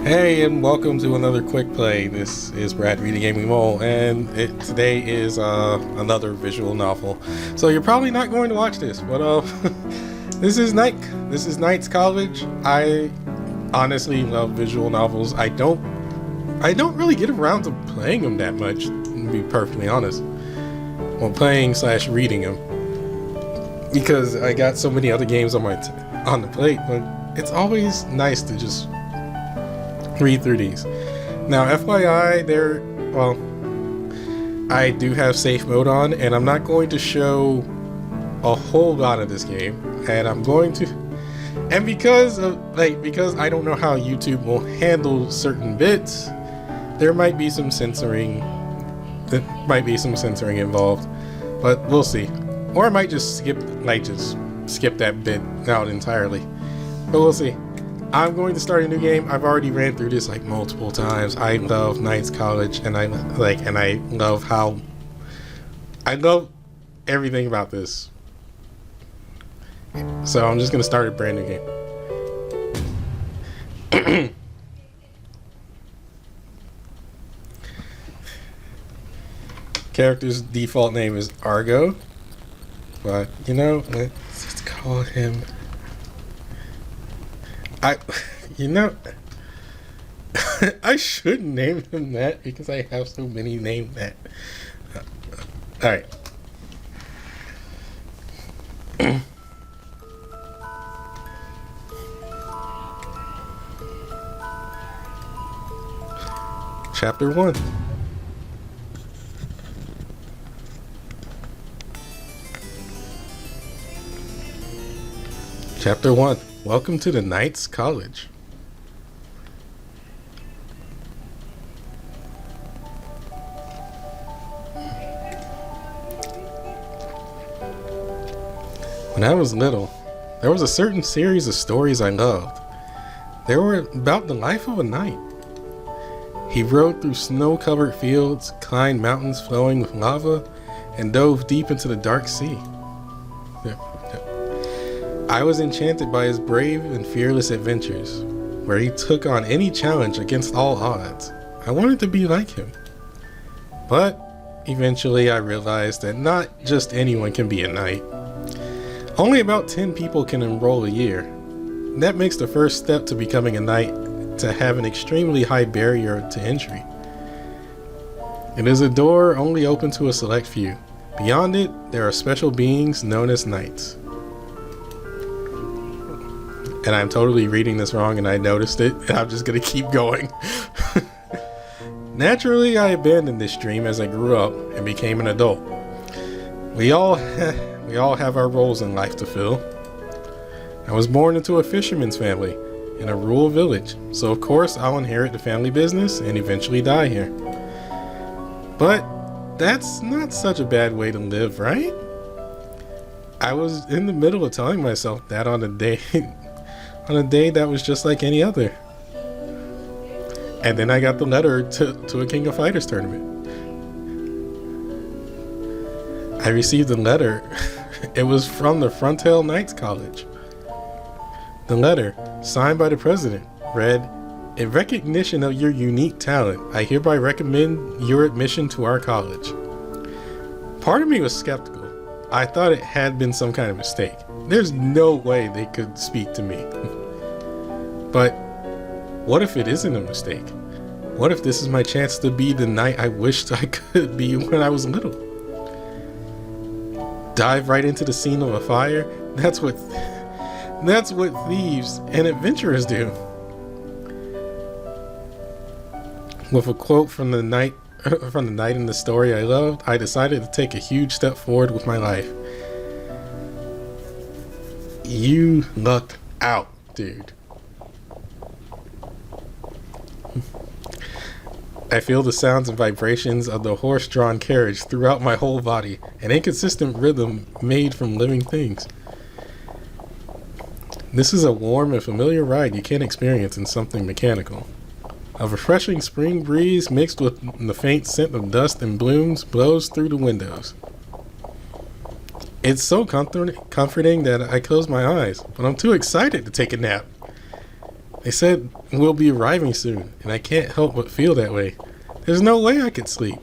Hey, and welcome to another quick play. This is Brad Reading Gaming Mole, and today is another visual novel. So you're probably not going to watch this, but this is Night. This is Knight's College. I honestly love visual novels. I don't really get around to playing them that much, to be perfectly honest. Well, playing/reading them because I got so many other games on on the plate. But it's always nice to just read through these. Now, FYI, I do have safe mode on, and I'm not going to show a whole lot of this game, and because I don't know how YouTube will handle certain bits, there might be some censoring. There might be some censoring involved, but we'll see. Or I might just skip that bit out entirely, but we'll see. I'm going to start a new game. I've already ran through this like multiple times. I love Knight's College, and I love everything about this. So I'm just gonna start a brand new game. Character's default name is Argo, but let's call him. I should name him that because I have so many named that. Alright. Chapter 1. Chapter 1. Welcome to the Knight's College. When I was little, there was a certain series of stories I loved. They were about the life of a knight. He rode through snow-covered fields, climbed mountains flowing with lava, and dove deep into the dark sea. I was enchanted by his brave and fearless adventures, where he took on any challenge against all odds. I wanted to be like him. But eventually I realized that not just anyone can be a knight. Only about 10 people can enroll a year. That makes the first step to becoming a knight to have an extremely high barrier to entry. It is a door only open to a select few. Beyond it, there are special beings known as knights. And I'm totally reading this wrong, and I noticed it, and I'm just gonna keep going. Naturally, I abandoned this dream as I grew up and became an adult. We all have our roles in life to fill. I was born into a fisherman's family in a rural village, so of course I'll inherit the family business and eventually die here. But that's not such a bad way to live, right? I was in the middle of telling myself that on a day that was just like any other. And then I got the letter to a King of Fighters tournament. I received a letter. It was from the Frontal Knights College. The letter, signed by the president, read, "In recognition of your unique talent, I hereby recommend your admission to our college." Part of me was skeptical. I thought it had been some kind of mistake. There's no way they could speak to me. But what if it isn't a mistake? What if this is my chance to be the knight I wished I could be when I was little? Dive right into the scene of a fire? That's what thieves and adventurers do. With a quote from the knight in the story I loved, I decided to take a huge step forward with my life. You lucked out, dude. I feel the sounds and vibrations of the horse-drawn carriage throughout my whole body, an inconsistent rhythm made from living things. This is a warm and familiar ride you can't experience in something mechanical. A refreshing spring breeze mixed with the faint scent of dust and blooms blows through the windows. It's so comforting that I close my eyes, but I'm too excited to take a nap. They said we'll be arriving soon, and I can't help but feel that way. There's no way I could sleep.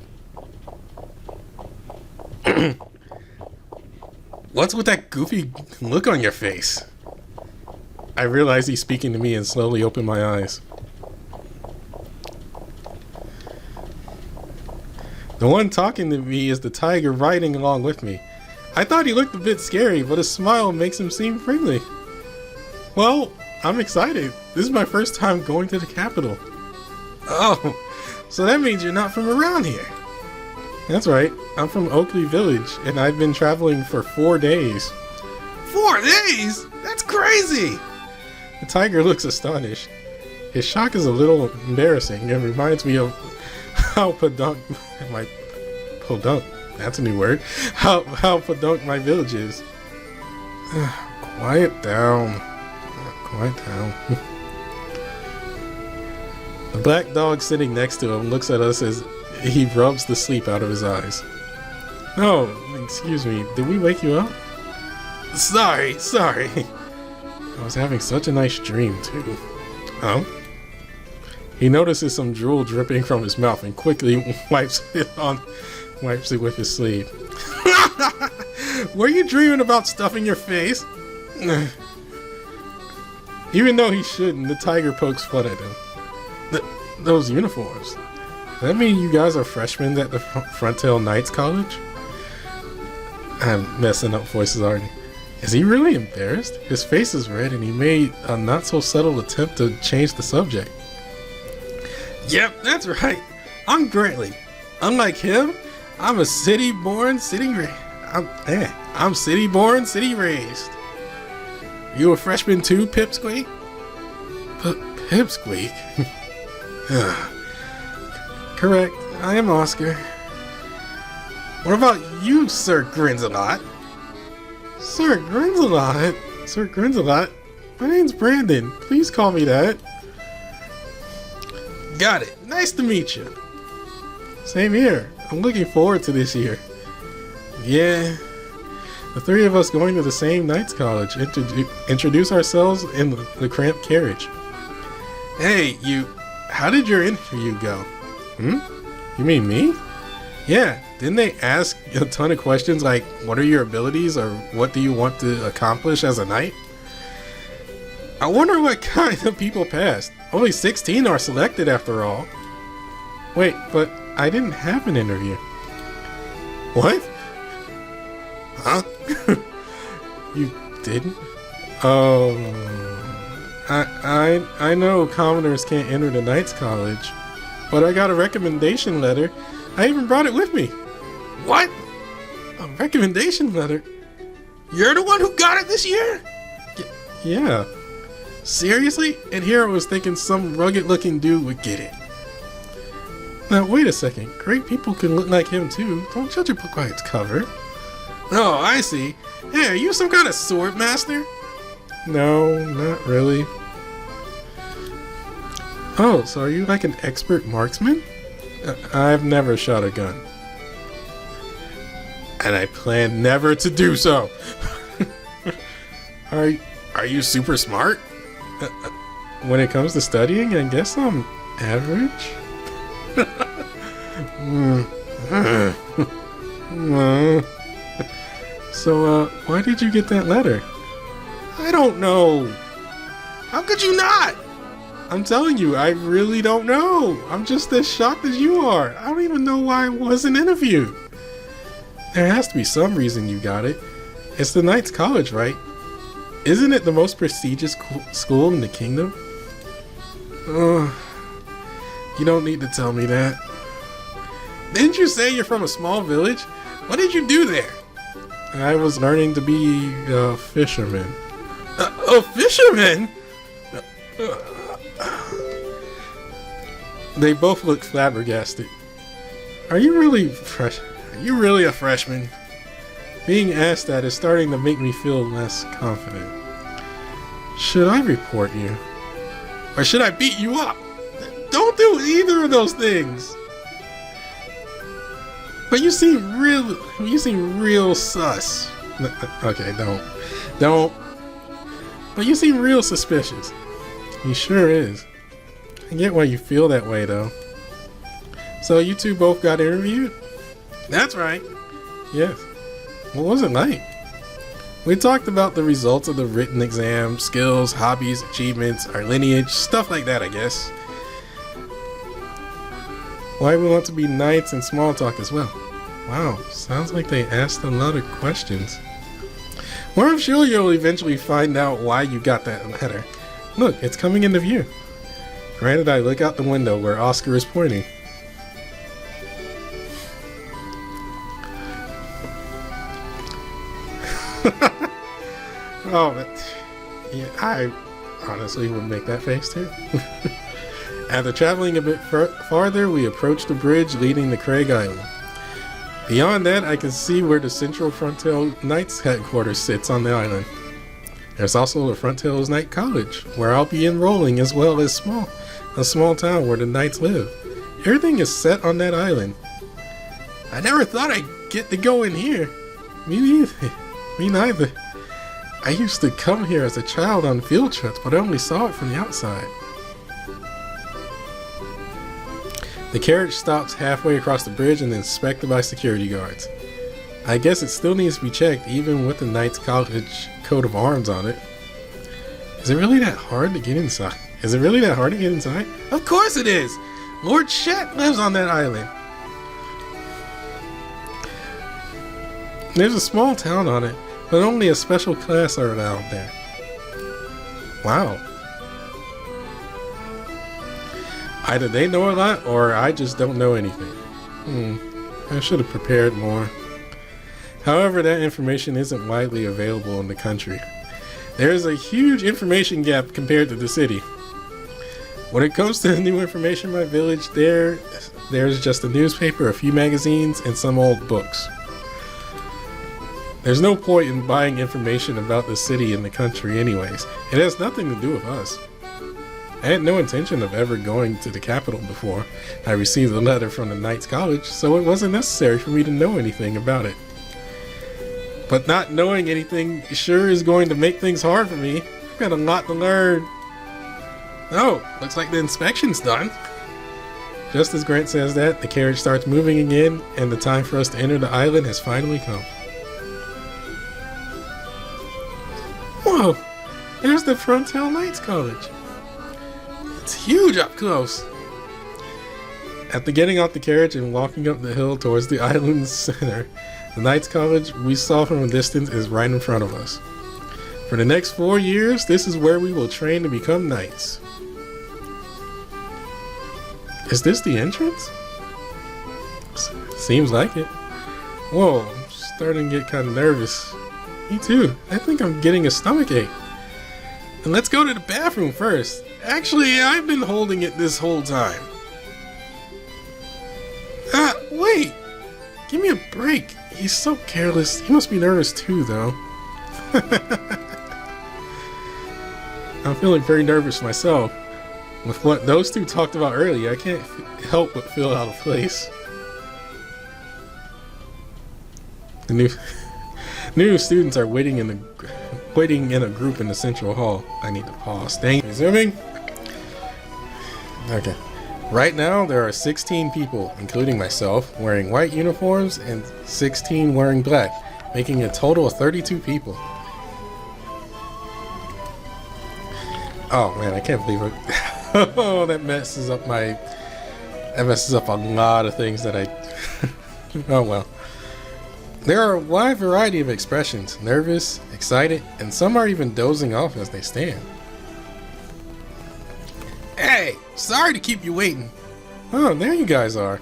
What's with that goofy look on your face? I realize he's speaking to me and slowly open my eyes. The one talking to me is the tiger riding along with me. I thought he looked a bit scary, but a smile makes him seem friendly. Well, I'm excited. This is my first time going to the capital. Oh, so that means you're not from around here. That's right. I'm from Oakley Village, and I've been traveling for 4 days. 4 days? That's crazy! The tiger looks astonished. His shock is a little embarrassing and reminds me of how podunk that's a new word. How podunk my village is. Quiet down. Quiet down. The black dog sitting next to him looks at us as he rubs the sleep out of his eyes. No, excuse me, did we wake you up? Sorry. I was having such a nice dream, too. Oh? He notices some drool dripping from his mouth and quickly wipes it with his sleeve. Were you dreaming about stuffing your face? Even though he shouldn't, the tiger pokes fun at him. Those uniforms. Does that mean you guys are freshmen at the Frontail Knights College? I'm messing up voices already. Is he really embarrassed? His face is red and he made a not so subtle attempt to change the subject. Yep, that's right. I'm Grantley. Unlike him, I'm a city-born, city-raised. I'm city-born, city-raised. You a freshman too, Pipsqueak? Pipsqueak? Correct, I am Oscar. What about you, Sir Grinsalot? Sir Grinsalot? Sir Grinsalot? My name's Brandon. Please call me that. Got it. Nice to meet you. Same here. I'm looking forward to this year. Yeah. The three of us going to the same Knights College. Introduce ourselves in the cramped carriage. Hey, you. How did your interview go? You mean me? Yeah. Didn't they ask a ton of questions like, what are your abilities or what do you want to accomplish as a knight? I wonder what kind of people passed. Only 16 are selected after all. Wait, but I didn't have an interview. What? Huh? You didn't? Oh. I know commoners can't enter the Knights College, but I got a recommendation letter. I even brought it with me. What? A recommendation letter? You're the one who got it this year? Yeah. Seriously? And here I was thinking some rugged looking dude would get it. Now wait a second. Great people can look like him too. Don't judge a book by its cover. Oh, I see. Hey, are you some kind of sword master? No, not really. Oh, so are you like an expert marksman? I've never shot a gun. And I plan never to do so. Are you super smart? When it comes to studying, I guess I'm average. So, why did you get that letter? I don't know. How could you not? I'm telling you, I really don't know. I'm just as shocked as you are. I don't even know why I wasn't interviewed. There has to be some reason you got it. It's the Knights College, right? Isn't it the most prestigious school in the kingdom? You don't need to tell me that. Didn't you say you're from a small village? What did you do there? I was learning to be a fisherman. A fisherman? They both look flabbergasted. Are you really a freshman? Being asked that is starting to make me feel less confident. Should I report you? Or should I beat you up? Don't do either of those things. But you seem real sus. Okay, don't. But you seem real suspicious. He sure is. I get why you feel that way, though. So you two both got interviewed? That's right. Yes. What was it like? We talked about the results of the written exam, skills, hobbies, achievements, our lineage, stuff like that, I guess. Why we want to be knights and small talk as well. Wow, sounds like they asked a lot of questions. Well, I'm sure you'll eventually find out why you got that letter. Look, it's coming into view. Granted, I look out the window where Oscar is pointing. Oh, but yeah, I honestly would make that face too. After traveling a bit farther, we approached the bridge leading to Craig Island. Beyond that, I can see where the Central Frontier Knights headquarters sits on the island. There's also the Frontier Knight College, where I'll be enrolling, as well as a small town where the Knights live. Everything is set on that island. I never thought I'd get to go in here. Me neither. I used to come here as a child on field trips, but I only saw it from the outside. The carriage stops halfway across the bridge and is inspected by security guards. I guess it still needs to be checked, even with the Knights College coat of arms on it. Is it really that hard to get inside? Of course it is! Lord Shet lives on that island. There's a small town on it, but only a special class are allowed there. Wow. Either they know a lot, or I just don't know anything. I should have prepared more. However, that information isn't widely available in the country. There is a huge information gap compared to the city. When it comes to new information in my village, there's just a newspaper, a few magazines, and some old books. There's no point in buying information about the city and the country anyways. It has nothing to do with us. I had no intention of ever going to the capital before I received a letter from the Knights College, so it wasn't necessary for me to know anything about it. But not knowing anything sure is going to make things hard for me. I've got a lot to learn. Oh, looks like the inspection's done. Just as Grant says that, the carriage starts moving again, and the time for us to enter the island has finally come. Whoa, there's the Frontier Knights College. It's huge up close. After getting off the carriage and walking up the hill towards the island's center, the Knights College we saw from a distance is right in front of us. For the next 4 years, this is where we will train to become knights. Is this the entrance? Seems like it. Whoa, I'm starting to get kind of nervous. Me too. I think I'm getting a stomachache. And let's go to the bathroom first. Actually, I've been holding it this whole time. Wait! Give me a break. He's so careless. He must be nervous too, though. I'm feeling very nervous myself. With what those two talked about earlier, I can't help but feel out of place. The new students are waiting in a group in the central hall. I need to pause. Dang. Resuming. Okay. Right now, there are 16 people, including myself, wearing white uniforms and 16 wearing black, making a total of 32 people. Oh man, I can't believe it. Oh, that messes up a lot of things that I... Oh well. There are a wide variety of expressions, nervous, excited, and some are even dozing off as they stand. Hey, sorry to keep you waiting. Oh, there you guys are.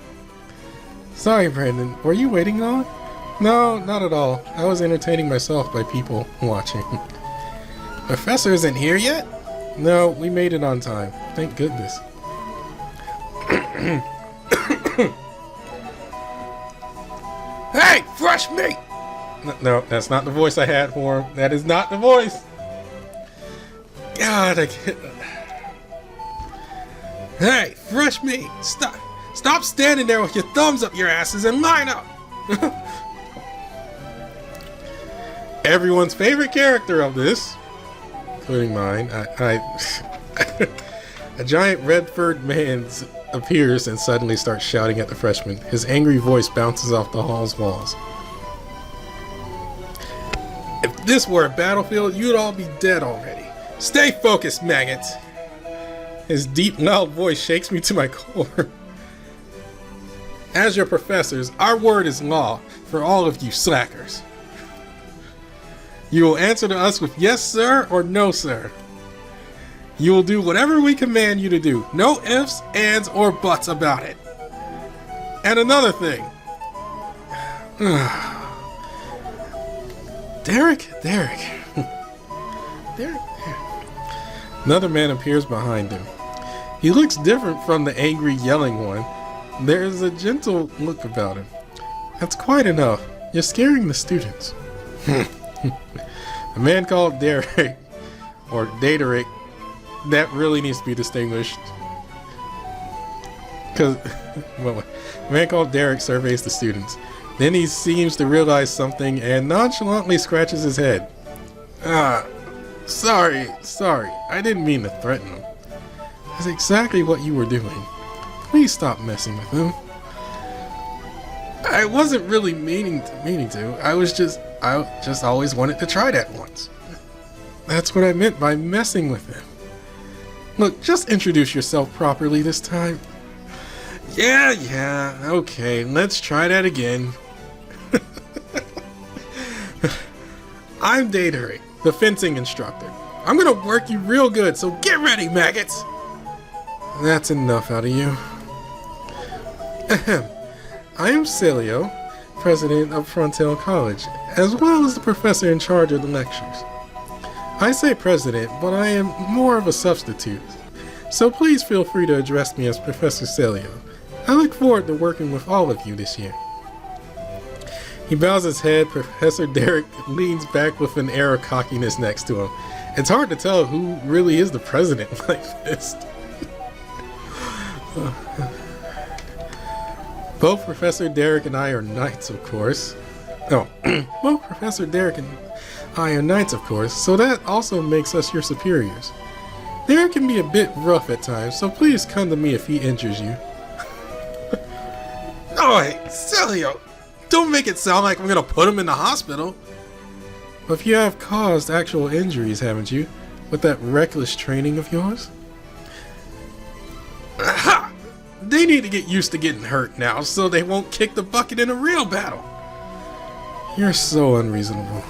Sorry, Brandon, were you waiting long? No, not at all. I was entertaining myself by people watching. Professor isn't here yet? No, we made it on time. Thank goodness. Hey, fresh meat! No, that's not the voice I had for him. That is not the voice. God, I can't. Hey, fresh meat! Stop standing there with your thumbs up your asses and line up! Everyone's favorite character of this, including mine. A giant red-furred man appears and suddenly starts shouting at the freshmen. His angry voice bounces off the hall's walls. If this were a battlefield, you'd all be dead already. Stay focused, maggots! His deep, loud voice shakes me to my core. As your professors, our word is law for all of you slackers. You will answer to us with yes, sir, or no, sir. You will do whatever we command you to do. No ifs, ands, or buts about it. And another thing. Derek. Another man appears behind him. He looks different from the angry, yelling one. There is a gentle look about him. That's quite enough. You're scaring the students. A man called Derek, or Daederic, that really needs to be distinguished. Because, well, a man called Derek surveys the students. Then he seems to realize something and nonchalantly scratches his head. Sorry. I didn't mean to threaten him. That's exactly what you were doing. Please stop messing with him. I wasn't really meaning to. I just always wanted to try that once. That's what I meant by messing with him. Look, just introduce yourself properly this time. Yeah, okay, let's try that again. I'm Daederic, the fencing instructor. I'm gonna work you real good, so get ready, maggots! That's enough out of you. Ahem. I am Celio, president of Frontal College, as well as the professor in charge of the lectures. I say president, but I am more of a substitute, so please feel free to address me as Professor Celio. I look forward to working with all of you this year. He bows his head. Professor Derek leans back with an air of cockiness next to him. It's hard to tell who really is the president like this. Both Professor Derek and I are knights, of course. Both Professor Derek and I are knights, of course, so that also makes us your superiors. Derek can be a bit rough at times, so please come to me if he injures you. Oh, hey, Celio! Don't make it sound like I'm gonna put him in the hospital. But you have caused actual injuries, haven't you? With that reckless training of yours? Aha! They need to get used to getting hurt now, so they won't kick the bucket in a real battle. You're so unreasonable.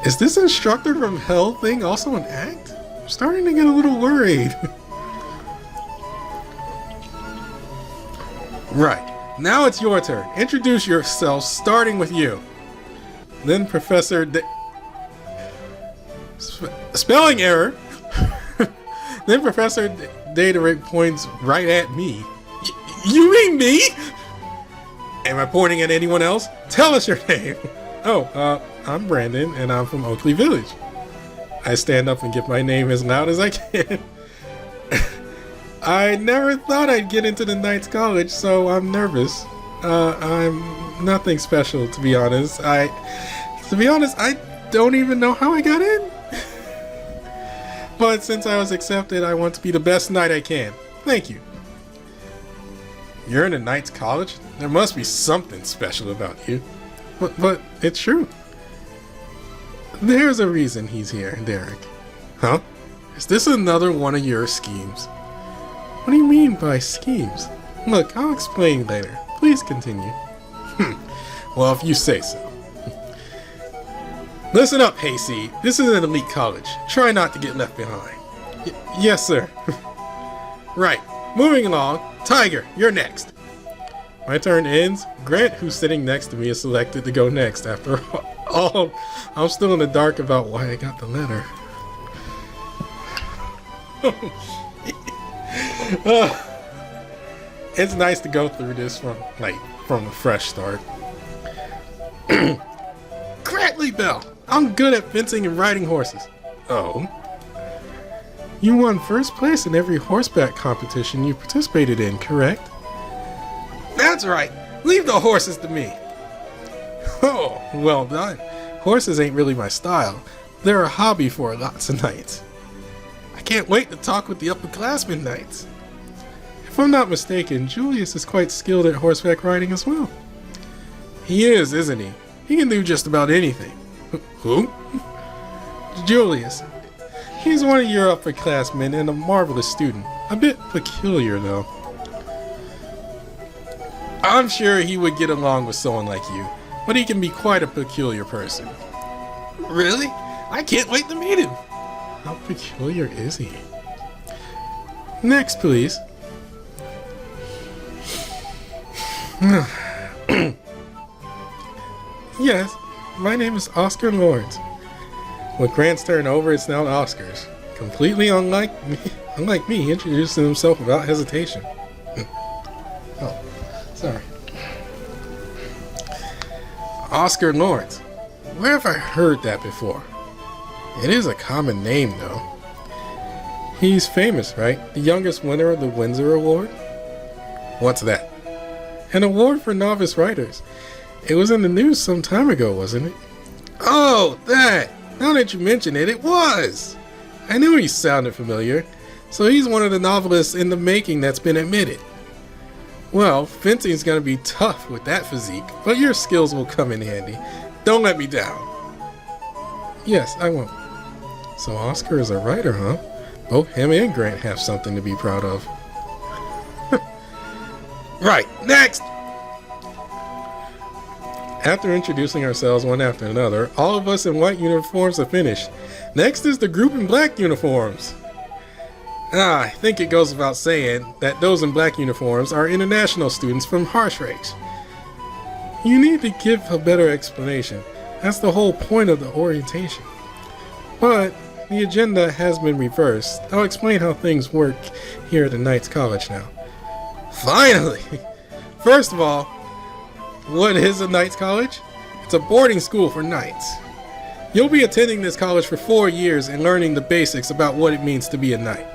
Is this instructor from hell thing also an act? I'm starting to get a little worried. Right. Now it's your turn. Introduce yourself, starting with you. Then Professor Spelling error. Then Professor Daederic points right at me. You mean me? Am I pointing at anyone else? Tell us your name. I'm Brandon, and I'm from Oakley Village. I stand up and give my name as loud as I can. I never thought I'd get into the Knights College, so I'm nervous. I'm nothing special, to be honest. I don't even know how I got in. But since I was accepted, I want to be the best knight I can. Thank you. You're in a Knights College? There must be something special about you. But it's true. There's a reason he's here, Derek. Huh? Is this another one of your schemes? What do you mean by schemes? Look, I'll explain later. Please continue. Well, if you say so. Listen up, Hayseed. This is an elite college. Try not to get left behind. Yes, sir. Right. Moving along. Tiger, you're next. My turn ends. Grant, who's sitting next to me, is selected to go next. After all, I'm still in the dark about why I got the letter. It's nice to go through this from a fresh start. Cratley Bell! I'm good at fencing and riding horses. Oh? You won first place in every horseback competition you participated in, correct? That's right! Leave the horses to me! Oh, well done. Horses ain't really my style. They're a hobby for lots of knights. can't wait to talk with the upperclassmen knights. If I'm not mistaken, Julius is quite skilled at horseback riding as well. He is, isn't he? He can do just about anything. Who? Julius. He's one of your upperclassmen and a marvelous student. A bit peculiar, though. I'm sure he would get along with someone like you, but he can be quite a peculiar person. Really? I can't wait to meet him. How peculiar is he? Next, please. Yes, my name is Oscar Lawrence. With Grant's turn over, it's now Oscar's. Completely unlike me, he introduced himself without hesitation. Oh, sorry. Oscar Lawrence. Where have I heard that before? It is a common name, though. He's famous, right? The youngest winner of the Windsor Award? What's that? An award for novice writers. It was in the news some time ago, wasn't it? Oh, that! Now that you mention it, it was! I knew he sounded familiar. So he's one of the novelists in the making that's been admitted. Well, fencing's gonna be tough with that physique, but your skills will come in handy. Don't let me down. Yes, I won't. So Oscar is a writer, huh? Both him and Grant have something to be proud of. Right, next! After introducing ourselves one after another, all of us in white uniforms are finished. Next is the group in black uniforms. I think it goes without saying that those in black uniforms are international students from Harshrage. You need to give a better explanation. That's the whole point of the orientation. But the agenda has been reversed. I'll explain how things work here at the Knights College now. Finally! First of all, what is a Knights College? It's a boarding school for knights. You'll be attending this college for 4 years and learning the basics about what it means to be a knight.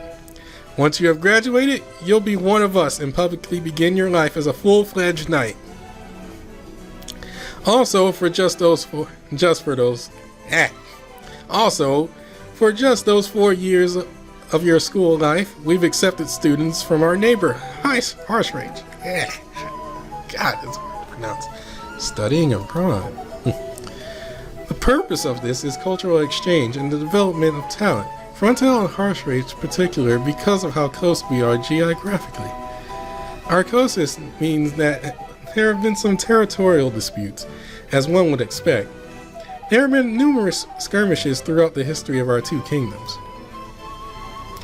Once you have graduated, you'll be one of us and publicly begin your life as a full-fledged knight. Also, for just those 4 years of your school life, we've accepted students from our neighbor, Harshrage. God, that's hard to pronounce. Studying abroad. The purpose of this is cultural exchange and the development of talent. Frontal and Harshrage in particular because of how close we are geographically. Our closeness means that there have been some territorial disputes, as one would expect. There have been numerous skirmishes throughout the history of our 2 kingdoms.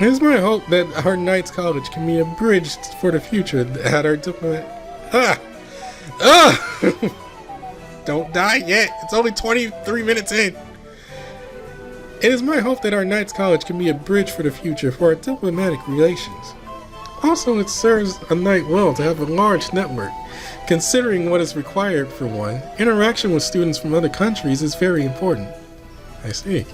It is my hope that our Knights College can be a bridge for the future that our diplomat... Don't die yet. It's only 23 minutes in. It is my hope that our Knights College can be a bridge for the future for our diplomatic relations. Also, it serves a knight well to have a large network. Considering what is required for one, interaction with students from other countries is very important. I see.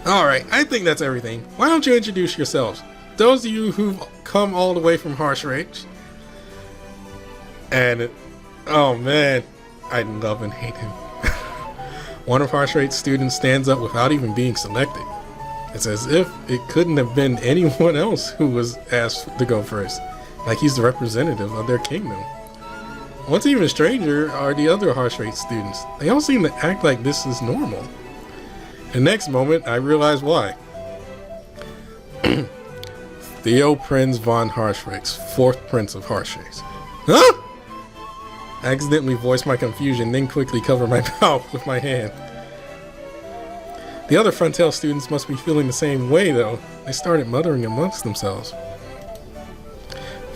Alright, I think that's everything. Why don't you introduce yourselves? Those of you who've come all the way from Harshrage. And, oh man, I love and hate him. One of Harshrage's students stands up without even being selected. It's as if it couldn't have been anyone else who was asked to go first. Like he's the representative of their kingdom. What's even stranger are the other Harshrage students. They all seem to act like this is normal. The next moment, I realize why. Theo Prinz von Harshrage, 4th Prince of Harshrage. Huh? I accidentally voiced my confusion, then quickly covered my mouth with my hand. The other Frontal students must be feeling the same way, though. They started muttering amongst themselves.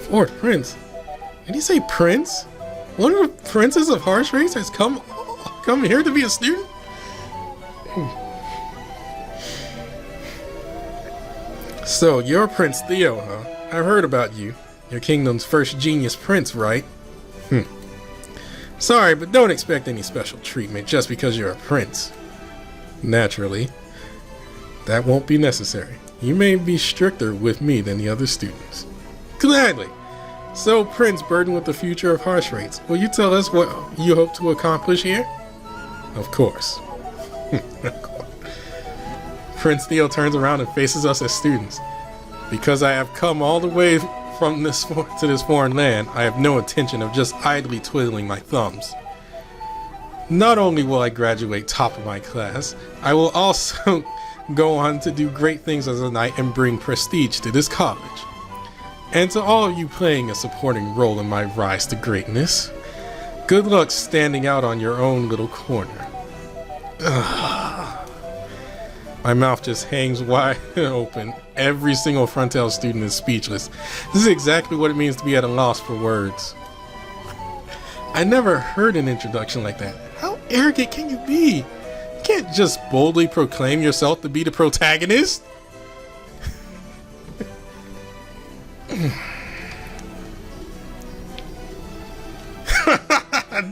4th Prince? Did he say Prince? One of the princes of Harshrage has come here to be a student? So, you're Prince Theo, huh? I've heard about you. Your kingdom's first genius prince, right? Sorry, but don't expect any special treatment just because you're a prince. Naturally, that won't be necessary. You may be stricter with me than the other students. Gladly. So, Prince burdened with the future of Harshrage, will you tell us what you hope to accomplish here? Of course. Of course. Prince Theo turns around and faces us as students. Because I have come all the way from to this foreign land, I have no intention of just idly twiddling my thumbs. Not only will I graduate top of my class, I will also go on to do great things as a knight and bring prestige to this college. And to all of you playing a supporting role in my rise to greatness, good luck standing out on your own little corner. Ugh. My mouth just hangs wide open. Every single Frontal student is speechless. This is exactly what it means to be at a loss for words. I never heard an introduction like that. How arrogant can you be? You can't just boldly proclaim yourself to be the protagonist.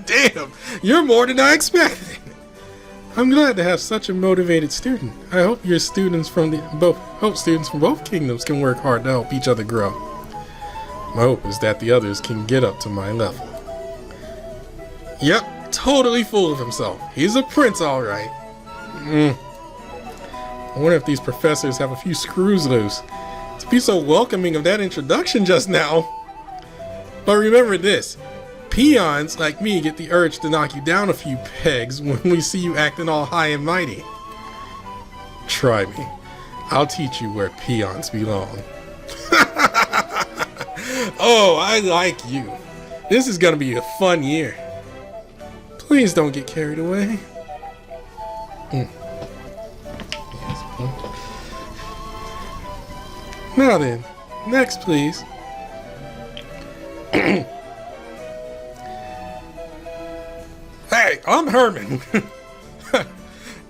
Damn, you're more than I expected. I'm glad to have such a motivated student. I hope your students from students from both kingdoms can work hard to help each other grow. My hope is that the others can get up to my level. Yep, totally full of himself. He's a prince, all right. I wonder if these professors have a few screws loose to be so welcoming of that introduction just now. But remember this. Peons like me get the urge to knock you down a few pegs when we see you acting all high and mighty. Try me. I'll teach you where peons belong. Oh, I like you. This is gonna be a fun year. Please don't get carried away. Now then, next please. Hey, I'm Herman.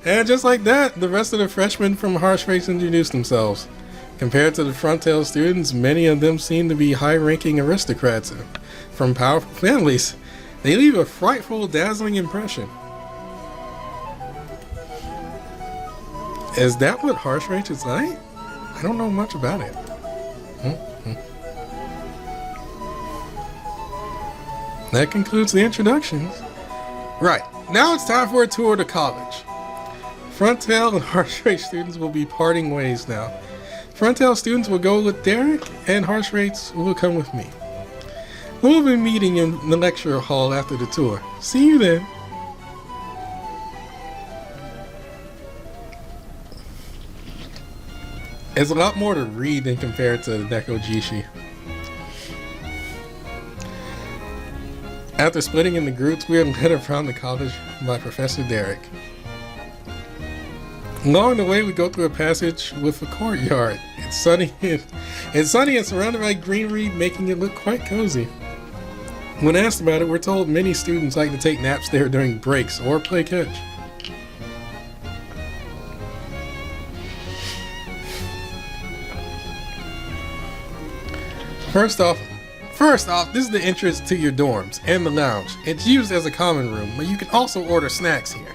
And just like that, the rest of the freshmen from Harshrace introduced themselves. Compared to the Frontal students, many of them seem to be high-ranking aristocrats from powerful families. They leave a frightful, dazzling impression. Is that what Harshrace is like? I don't know much about it. That concludes the introductions. Right, now it's time for a tour to college. Frontal and Harshrace students will be parting ways now. Frontal students will go with Derek, and Harshrace will come with me. We'll be meeting in the lecture hall after the tour. See you then. It's a lot more to read than compared to Neko Jishi. After splitting into groups, we are led around the college by Professor Derek. Along the way, we go through a passage with a courtyard. It's sunny and surrounded by greenery, making it look quite cozy. When asked about it, we're told many students like to take naps there during breaks or play catch. First off, this is the entrance to your dorms and the lounge. It's used as a common room, but you can also order snacks here.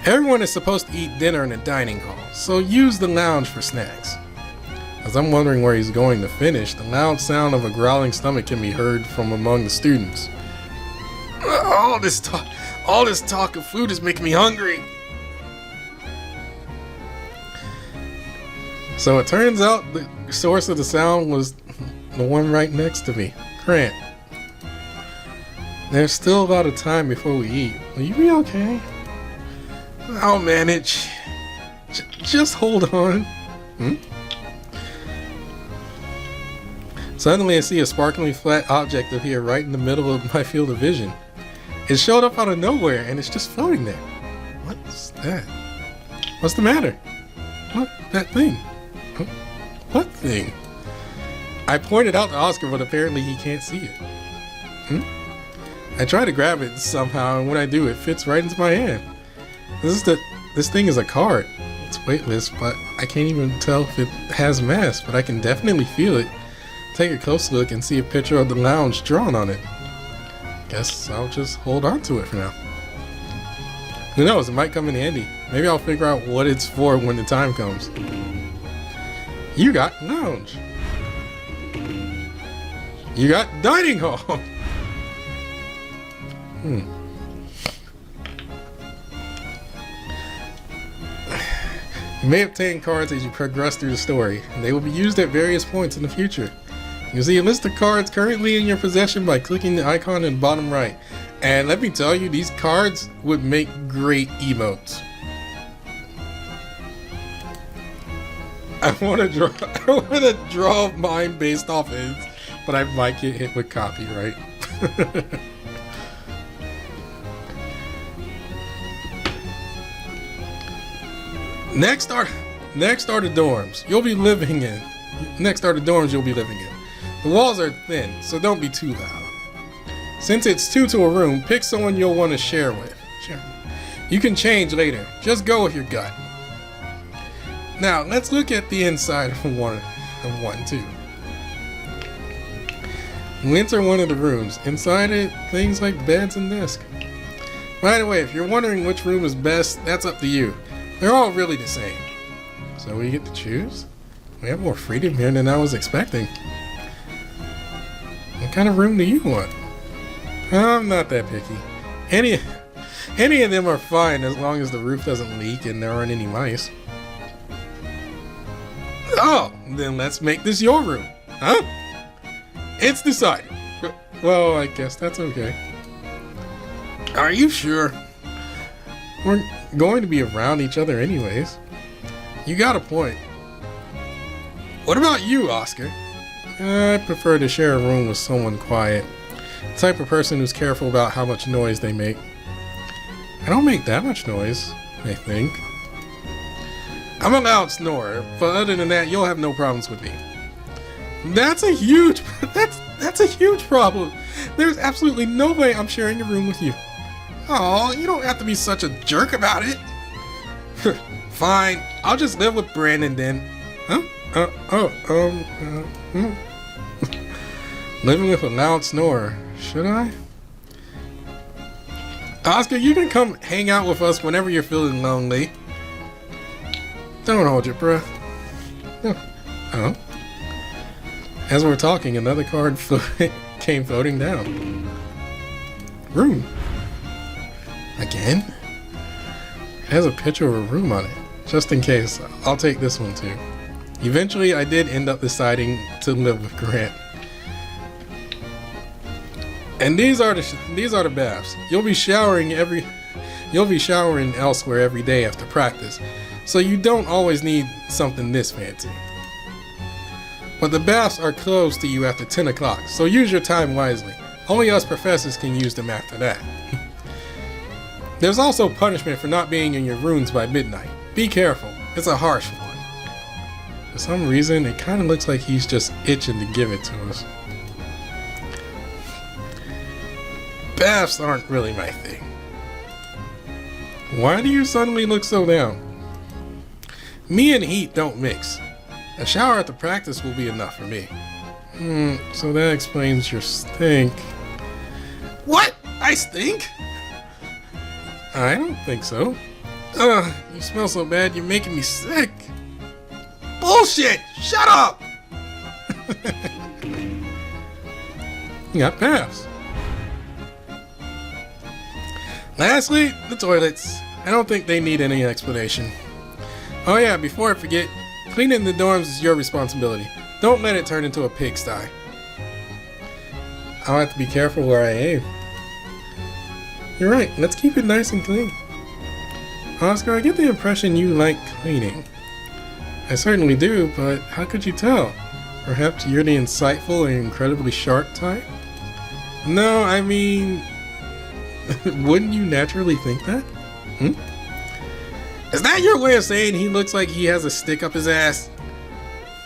Everyone is supposed to eat dinner in a dining hall, so use the lounge for snacks. As I'm wondering where he's going to finish, the loud sound of a growling stomach can be heard from among the students. All this talk of food is making me hungry. So it turns out the source of the sound was the one right next to me, Grant. There's still a lot of time before we eat. Will you be okay? I'll manage. Just hold on. Suddenly I see a sparkling flat object appear right in the middle of my field of vision. It showed up out of nowhere and it's just floating there. What's that? What's the matter? What? That thing? What thing? I pointed out to Oscar, but apparently he can't see it. I try to grab it somehow, and when I do, it fits right into my hand. This thing is a card. It's weightless, but I can't even tell if it has mass, but I can definitely feel it. Take a close look and see a picture of the lounge drawn on it. Guess I'll just hold on to it for now. Who knows, it might come in handy. Maybe I'll figure out what it's for when the time comes. You got lounge. You got dining hall. You may obtain cards as you progress through the story, and they will be used at various points in the future. You can see a list of cards currently in your possession by clicking the icon in the bottom right. And let me tell you, these cards would make great emotes. I want to draw mine based off his, but I might get hit with copyright. Next are the dorms you'll be living in. The walls are thin, so don't be too loud. Since it's 2 to a room, pick someone you'll want to share with. You can change later. Just go with your gut. Now, let's look at the inside of one too. You enter one of the rooms. Inside it, things like beds and desks. By the way, if you're wondering which room is best, that's up to you. They're all really the same. So we get to choose? We have more freedom here than I was expecting. What kind of room do you want? I'm not that picky. Any of them are fine as long as the roof doesn't leak and there aren't any mice. Oh, then let's make this your room. Huh? It's decided. Well, I guess that's okay. Are you sure? We're going to be around each other anyways. You got a point. What about you, Oscar? I prefer to share a room with someone quiet. The type of person who's careful about how much noise they make. I don't make that much noise, I think. I'm a loud snorer, but other than that, you'll have no problems with me. That's a huge problem. There's absolutely no way I'm sharing a room with you. Oh, you don't have to be such a jerk about it. Fine, I'll just live with Brandon then. Huh? Living with a loud snorer, should I? Oscar, you can come hang out with us whenever you're feeling lonely. Don't hold your breath. Oh. As we're talking, another card came floating down. Room. Again? It has a picture of a room on it. Just in case, I'll take this one too. Eventually, I did end up deciding to live with Grant. And these are the baths. You'll be showering elsewhere every day after practice, so you don't always need something this fancy. But the baths are closed to you after 10 o'clock, so use your time wisely. Only us professors can use them after that. There's also punishment for not being in your rooms by midnight. Be careful, it's a harsh one. For some reason, it kind of looks like he's just itching to give it to us. Baths aren't really my thing. Why do you suddenly look so down? Me and heat don't mix. A shower at the practice will be enough for me. So that explains your stink. What? I stink? I don't think so. Ugh, you smell so bad you're making me sick. Bullshit! Shut up! You got baths. Lastly, the toilets. I don't think they need any explanation. Oh yeah, before I forget, cleaning the dorms is your responsibility. Don't let it turn into a pigsty. I'll have to be careful where I aim. You're right, let's keep it nice and clean. Oscar, I get the impression you like cleaning. I certainly do, but how could you tell? Perhaps you're the insightful and incredibly sharp type? No, I mean... wouldn't you naturally think that? Is that your way of saying he looks like he has a stick up his ass?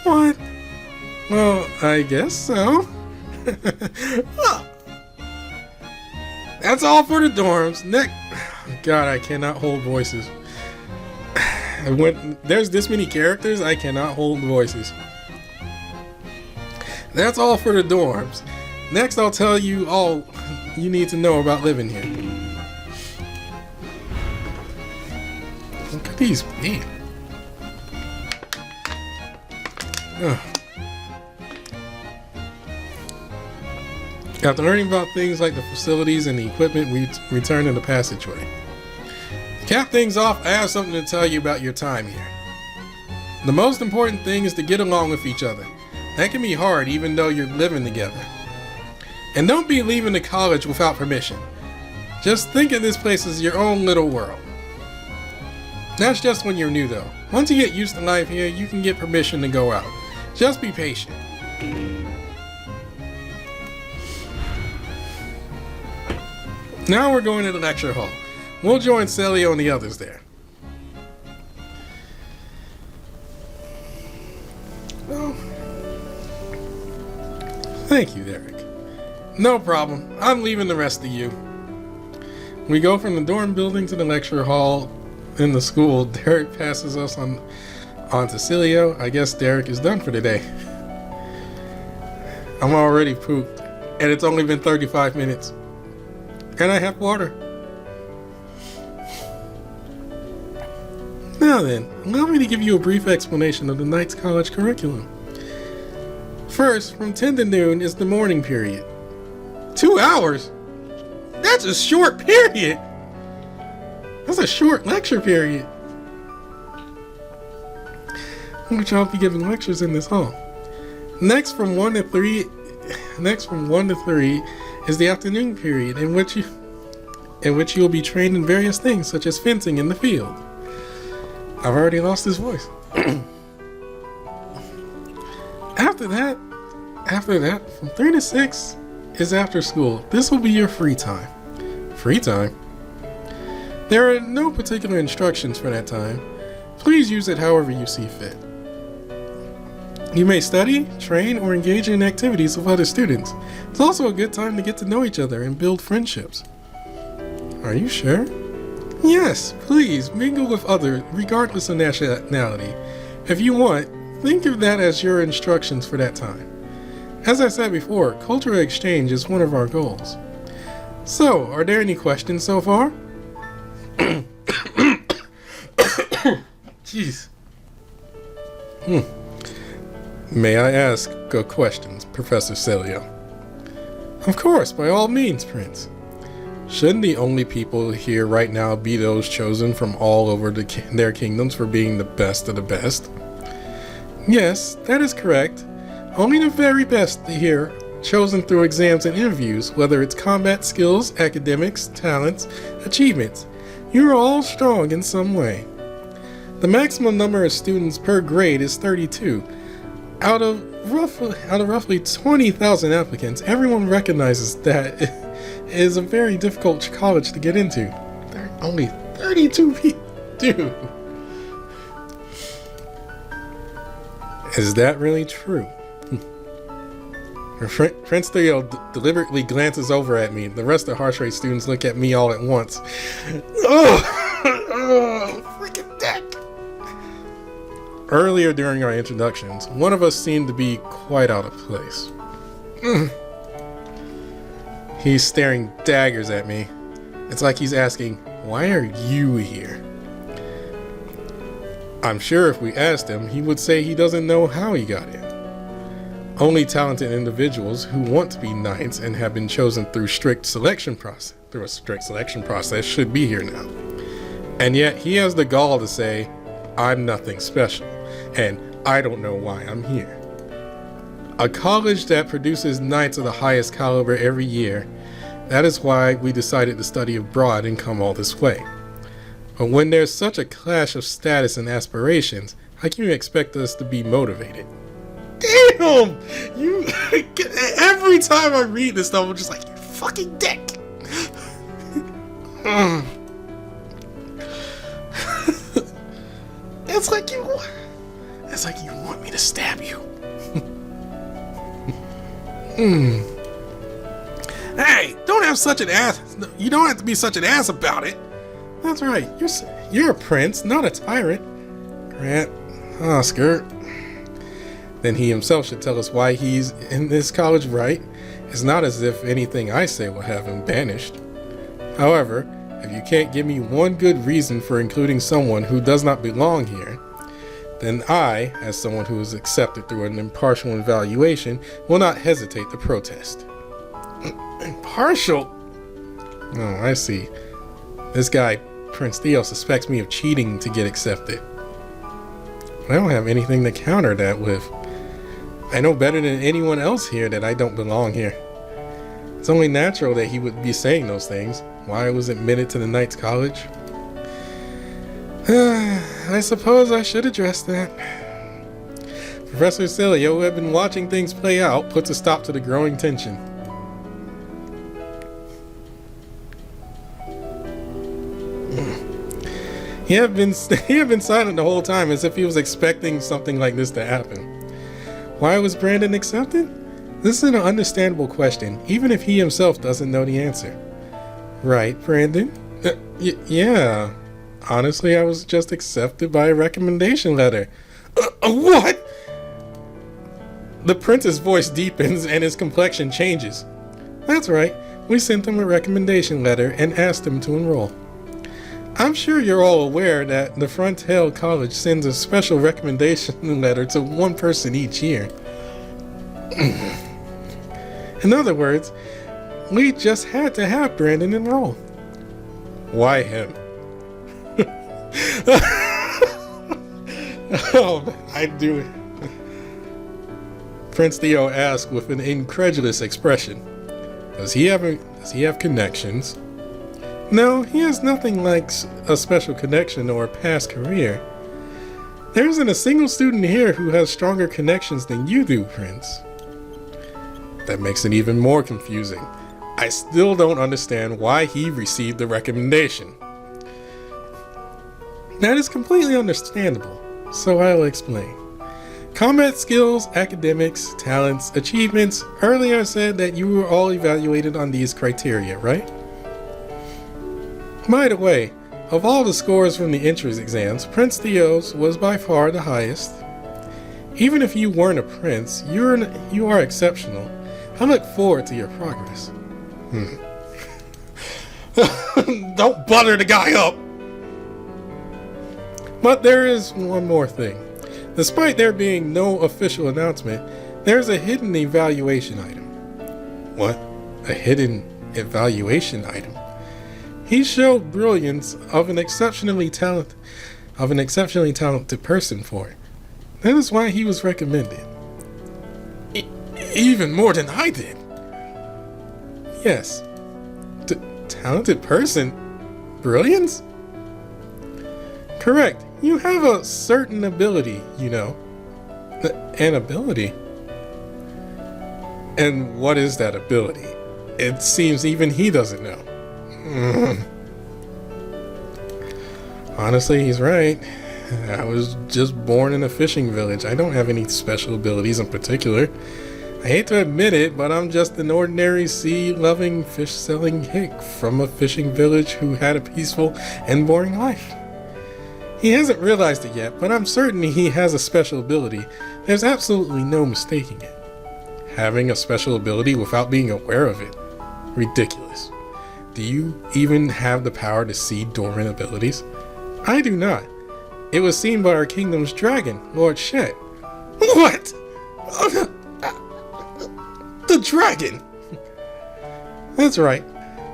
What? Well, I guess so. That's all for the dorms. God, I cannot hold voices. When there's this many characters, I cannot hold voices. That's all for the dorms. Next, I'll tell you all you need to know about living here. What could these be? Ugh. After learning about things like the facilities and the equipment, we return to the passageway. To cap things off, I have something to tell you about your time here. The most important thing is to get along with each other. That can be hard even though you're living together. And don't be leaving the college without permission. Just think of this place as your own little world. That's just when you're new though. Once you get used to life here, you can get permission to go out. Just be patient. Now we're going to the lecture hall. We'll join Celio and the others there. Oh. Thank you, Derek. No problem. I'm leaving the rest of you. We go from the dorm building to the lecture hall in the school. Derek passes us on to Celio. I guess Derek is done for today. I'm already pooped, and it's only been 35 minutes. And I have water. Now then, allow me to give you a brief explanation of the night's college curriculum. First, from 10 to noon is the morning period. 2 hours? That's a short period! That's a short lecture period. Which I'll be giving lectures in this hall. Next from 1 to 3 is the afternoon period in which you will be trained in various things such as fencing in the field. I've already lost his voice. After that, from 3 to 6 is after school. This will be your free time. Free time? There are no particular instructions for that time. Please use it however you see fit. You may study, train, or engage in activities with other students. It's also a good time to get to know each other and build friendships. Are you sure? Yes, please mingle with others regardless of nationality. If you want, think of that as your instructions for that time. As I said before, cultural exchange is one of our goals. So, are there any questions so far? Jeez. May I ask questions, Professor Celio? Of course, by all means, Prince. Shouldn't the only people here right now be those chosen from all over their kingdoms for being the best of the best? Yes, that is correct. Only the very best here, chosen through exams and interviews, whether it's combat skills, academics, talents, achievements. You are all strong in some way. The maximum number of students per grade is 32. Out of roughly 20,000 applicants, everyone recognizes that it is a very difficult college to get into. There are only 32 people. Dude. Is that really true? Prince Theo deliberately glances over at me. The rest of the Harsh Rate students look at me all at once. Oh, freaking deck! Earlier during our introductions, one of us seemed to be quite out of place. He's staring daggers at me. It's like he's asking, "Why are you here?" I'm sure if we asked him, he would say he doesn't know how he got in. Only talented individuals who want to be knights and have been chosen through a strict selection process should be here now. And yet he has the gall to say, "I'm nothing special, and I don't know why I'm here." A college that produces knights of the highest caliber every year. That is why we decided to study abroad and come all this way. But when there's such a clash of status and aspirations, how can you expect us to be motivated? Damn! You every time I read this stuff, I'm just like, "You fucking dick!" It's like you want me to stab you. Hey, don't have such an ass. You don't have to be such an ass about it. That's right. You're a prince, not a tyrant. Grant, Oscar. Then he himself should tell us why he's in this college, right? It's not as if anything I say will have him banished. However, if you can't give me one good reason for including someone who does not belong here, then I, as someone who is accepted through an impartial evaluation, will not hesitate to protest. Impartial? Oh, I see. This guy, Prince Theo, suspects me of cheating to get accepted. I don't have anything to counter that with. I know better than anyone else here that I don't belong here. It's only natural that he would be saying those things. Why I was admitted to the Knights College? I suppose I should address that. Professor Celia, who had been watching things play out, puts a stop to the growing tension. He had been silent the whole time, as if he was expecting something like this to happen. Why was Brandon accepted? This is an understandable question, even if he himself doesn't know the answer. Right, Brandon? Yeah. Honestly, I was just accepted by a recommendation letter. What? The prince's voice deepens and his complexion changes. That's right. We sent him a recommendation letter and asked him to enroll. I'm sure you're all aware that the Untitled College sends a special recommendation letter to one person each year. In other words, we just had to have Brandon enroll. Why him? Oh, I do it. Prince Theo asked with an incredulous expression. Does he have connections? No, he has nothing like a special connection or a past career. There isn't a single student here who has stronger connections than you do, Prince. That makes it even more confusing. I still don't understand why he received the recommendation. That is completely understandable, so I'll explain. Combat skills, academics, talents, achievements. Earlier I said that you were all evaluated on these criteria, right? By the way, of all the scores from the entrance exams, Prince Theo's was by far the highest. Even if you weren't a prince, you are exceptional. I look forward to your progress. Don't butter the guy up! But there is one more thing. Despite there being no official announcement, there's a hidden evaluation item. What? A hidden evaluation item? He showed brilliance of an exceptionally talented person for it. That is why he was recommended. Even more than I did. Yes. Talented person? Brilliance? Correct. You have a certain ability, you know. An ability? And what is that ability? It seems even he doesn't know. Honestly, he's right. I was just born in a fishing village. I don't have any special abilities in particular. I hate to admit it, but I'm just an ordinary sea-loving, fish-selling hick from a fishing village who had a peaceful and boring life. He hasn't realized it yet, but I'm certain he has a special ability. There's absolutely no mistaking it. Having a special ability without being aware of it. Ridiculous. Do you even have the power to see dormant abilities? I do not. It was seen by our kingdom's dragon, Lord Shet. What? The dragon! That's right.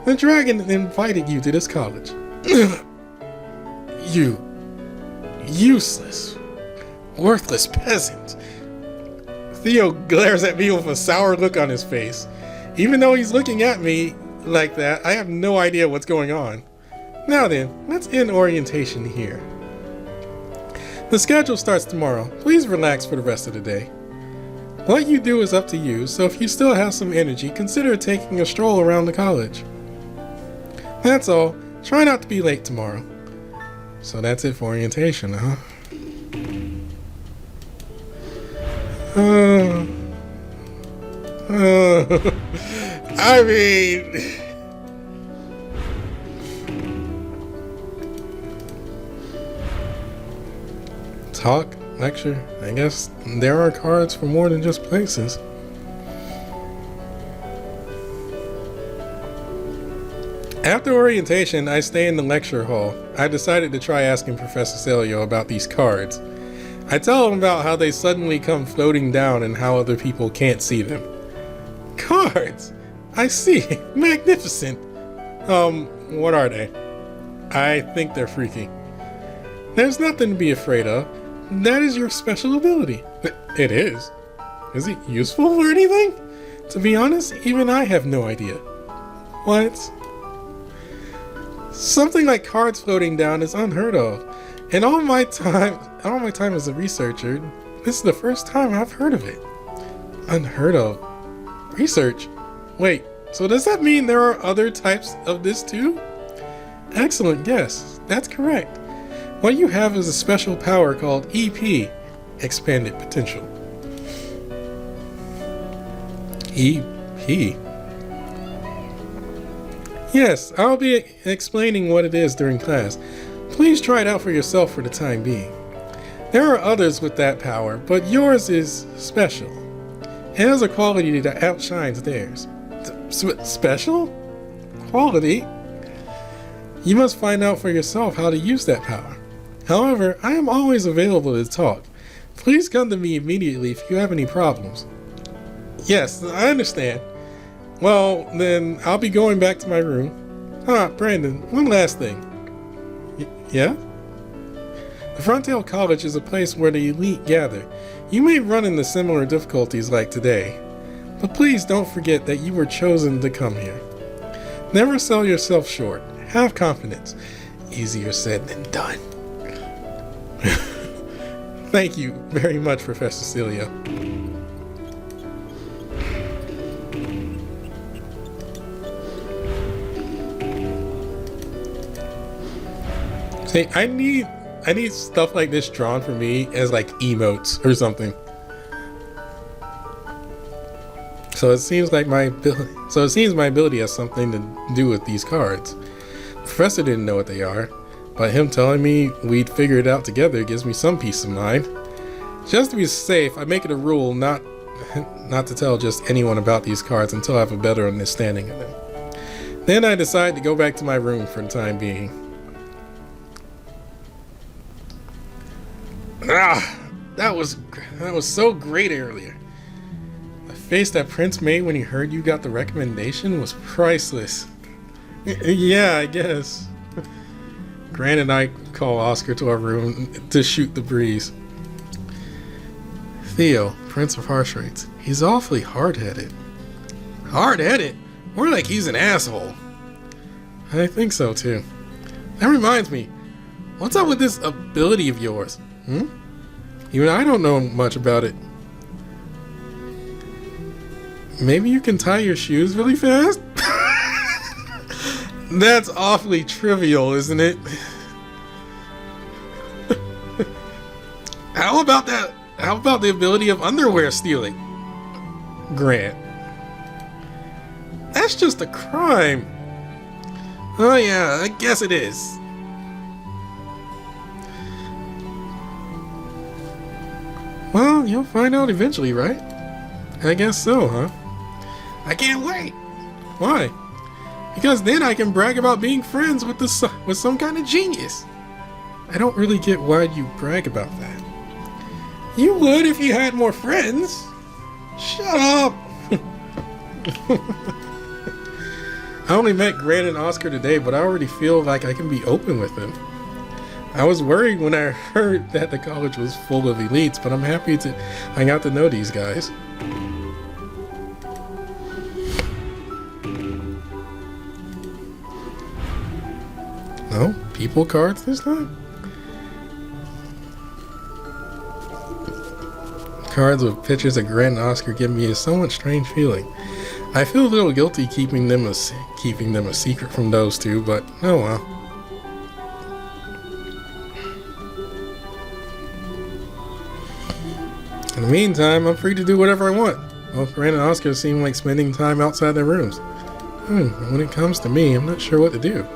The dragon invited you to this college. You useless, worthless peasant. Theo glares at me with a sour look on his face. Even though he's looking at me like that, I have no idea what's going on. Now then, let's end orientation here. The schedule starts tomorrow. Please relax for the rest of the day. What you do is up to you, so if you still have some energy, consider taking a stroll around the college. That's all. Try not to be late tomorrow. So that's it for orientation, huh? I mean... Talk, lecture, I guess there are cards for more than just places. After orientation, I stay in the lecture hall. I decided to try asking Professor Celio about these cards. I tell him about how they suddenly come floating down and how other people can't see them. Cards! I see. Magnificent. What are they? I think they're freaky. There's nothing to be afraid of. that is your special ability. It is. Is it useful or anything? To be honest, even I have no idea. What? Something like cards floating down is unheard of. In all my time as a researcher, this is the first time I've heard of it. Unheard of. Research? Wait, so does that mean there are other types of this too? Excellent guess. That's correct. What you have is a special power called EP, Expanded Potential. EP? Yes, I'll be explaining what it is during class. Please try it out for yourself for the time being. There are others with that power, but yours is special. It has a quality that outshines theirs. Special? Quality? You must find out for yourself how to use that power. However, I am always available to talk. Please come to me immediately if you have any problems. Yes, I understand. Well, then I'll be going back to my room. Brandon, one last thing. Yeah? The Frontail College is a place where the elite gather. You may run into similar difficulties like today, but please don't forget that you were chosen to come here. Never sell yourself short. Have confidence. Easier said than done. Thank you very much, Professor Celia. See, I need stuff like this drawn for me as like emotes or something. So it seems my ability has something to do with these cards. The professor didn't know what they are, but him telling me we'd figure it out together gives me some peace of mind. Just to be safe, I make it a rule not to tell just anyone about these cards until I have a better understanding of them. Then I decide to go back to my room for the time being. That was so great earlier. The face that Prince made when he heard you got the recommendation was priceless. Yeah, I guess. Grant and I call Oscar to our room to shoot the breeze. Theo, Prince of Harshraids, he's awfully hard-headed. Hard-headed? More like he's an asshole. I think so too. That reminds me, what's up with this ability of yours? Even I don't know much about it. Maybe you can tie your shoes really fast? That's awfully trivial, isn't it? How about that? How about the ability of underwear stealing? Grant. That's just a crime. Oh yeah, I guess it is. Well, you'll find out eventually, right? I guess so, huh? I can't wait. Why? Because then I can brag about being friends with some kind of genius. I don't really get why you brag about that. You would if you had more friends. Shut up. I only met Grant and Oscar today, but I already feel like I can be open with them. I was worried when I heard that the college was full of elites, but I'm happy to hang out to know these guys. No? People cards this time? Cards with pictures of Grant and Oscar give me a somewhat strange feeling. I feel a little guilty keeping them a secret from those two, but oh well. In the meantime, I'm free to do whatever I want. Both Grant and Oscar seem like spending time outside their rooms. When it comes to me, I'm not sure what to do.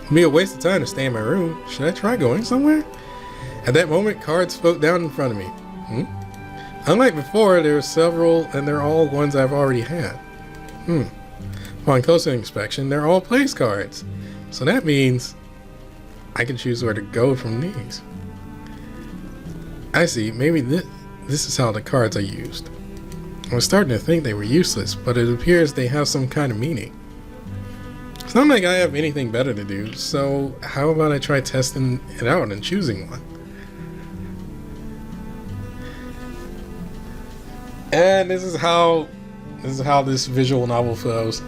It'd be a waste of time to stay in my room. Should I try going somewhere? At that moment, cards float down in front of me. Unlike before, there are several, and they're all ones I've already had. Upon closer inspection, they're all place cards. So that means I can choose where to go from these. I see, maybe this is how the cards are used. I was starting to think they were useless, but it appears they have some kind of meaning. It's not like I have anything better to do, so how about I try testing it out and choosing one? And this is how this visual novel flows.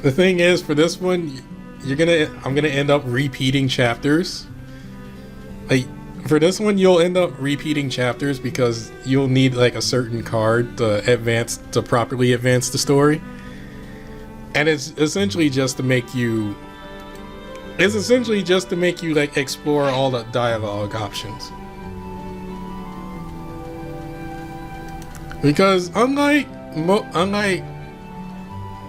The thing is, for this one, I'm gonna end up repeating chapters. Like, for this one, you'll end up repeating chapters because you'll need like a certain card to properly advance the story. And it's essentially just to make you like explore all the dialogue options. Because unlike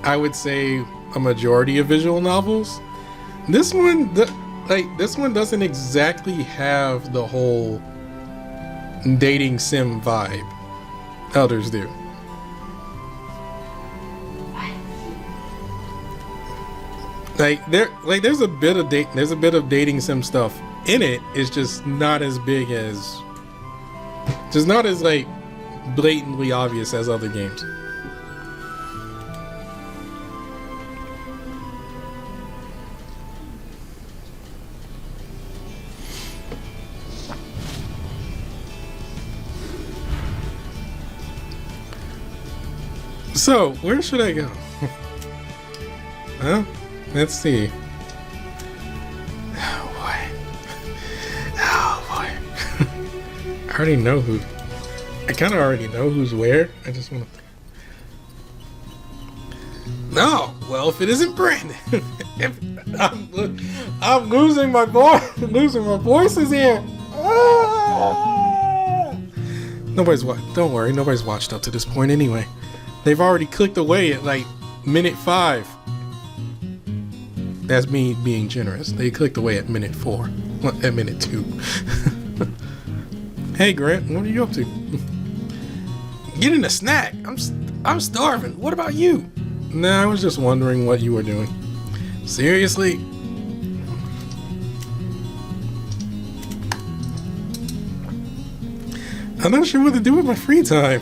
I would say a majority of visual novels, this one doesn't exactly have the whole dating sim vibe. Others do. There's a bit of dating sim stuff in it. It's just not as like blatantly obvious as other games. So, where should I go? Well, let's see. Oh boy. I already know who. I kind of already know who's where. I just want to. No, well, if it isn't Brandon, I'm losing my voice. Losing my voices here. Don't worry, nobody's watched up to this point anyway. They've already clicked away at like minute 5. That's me being generous. They clicked away at minute 4. Well, at minute 2. Hey Grant, what are you up to? Getting a snack. I'm starving. What about you? Nah, I was just wondering what you were doing. Seriously? I'm not sure what to do with my free time.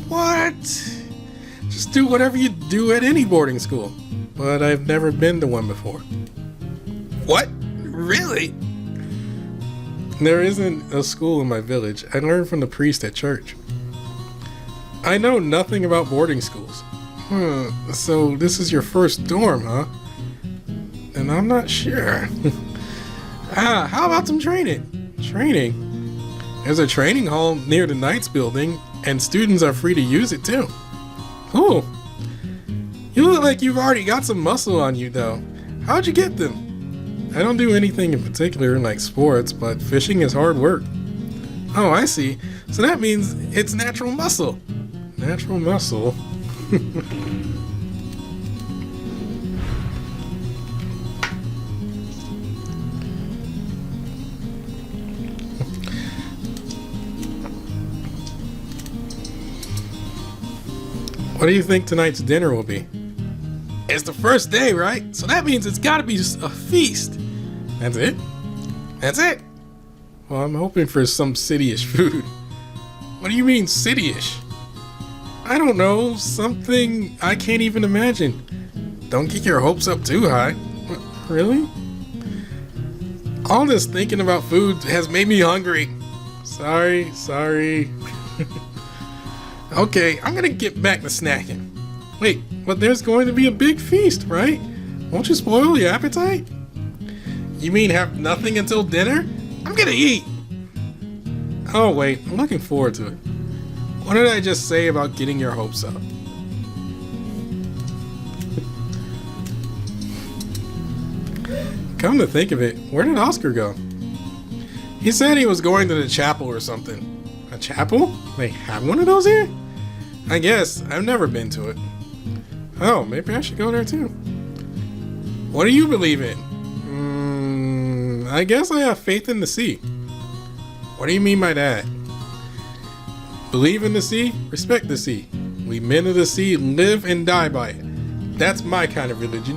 What? Just do whatever you do at any boarding school. But I've never been to one before. What? Really? There isn't a school in my village. I learned from the priest at church. I know nothing about boarding schools. So this is your first dorm, huh? And I'm not sure. How about some training? Training? There's a training hall near the Knights building, and students are free to use it too. Cool. You look like you've already got some muscle on you though. How'd you get them? I don't do anything in particular like sports, but fishing is hard work. Oh, I see. So that means it's natural muscle. Natural muscle. What do you think tonight's dinner will be? It's the first day, right? So that means it's gotta be a feast. That's it? That's it? Well, I'm hoping for some city-ish food. What do you mean, city-ish? I don't know, something I can't even imagine. Don't get your hopes up too high. What, really? All this thinking about food has made me hungry. Sorry. Okay, I'm gonna get back to snacking. Wait, but there's going to be a big feast, right? Won't you spoil your appetite? You mean have nothing until dinner? I'm gonna eat! Oh wait, I'm looking forward to it. What did I just say about getting your hopes up? Come to think of it, where did Oscar go? He said he was going to the chapel or something. A chapel? They have one of those here? I guess. I've never been to it. Oh, maybe I should go there too. What do you believe in? I guess I have faith in the sea. What do you mean by that? Believe in the sea, respect the sea. We men of the sea live and die by it. That's my kind of religion.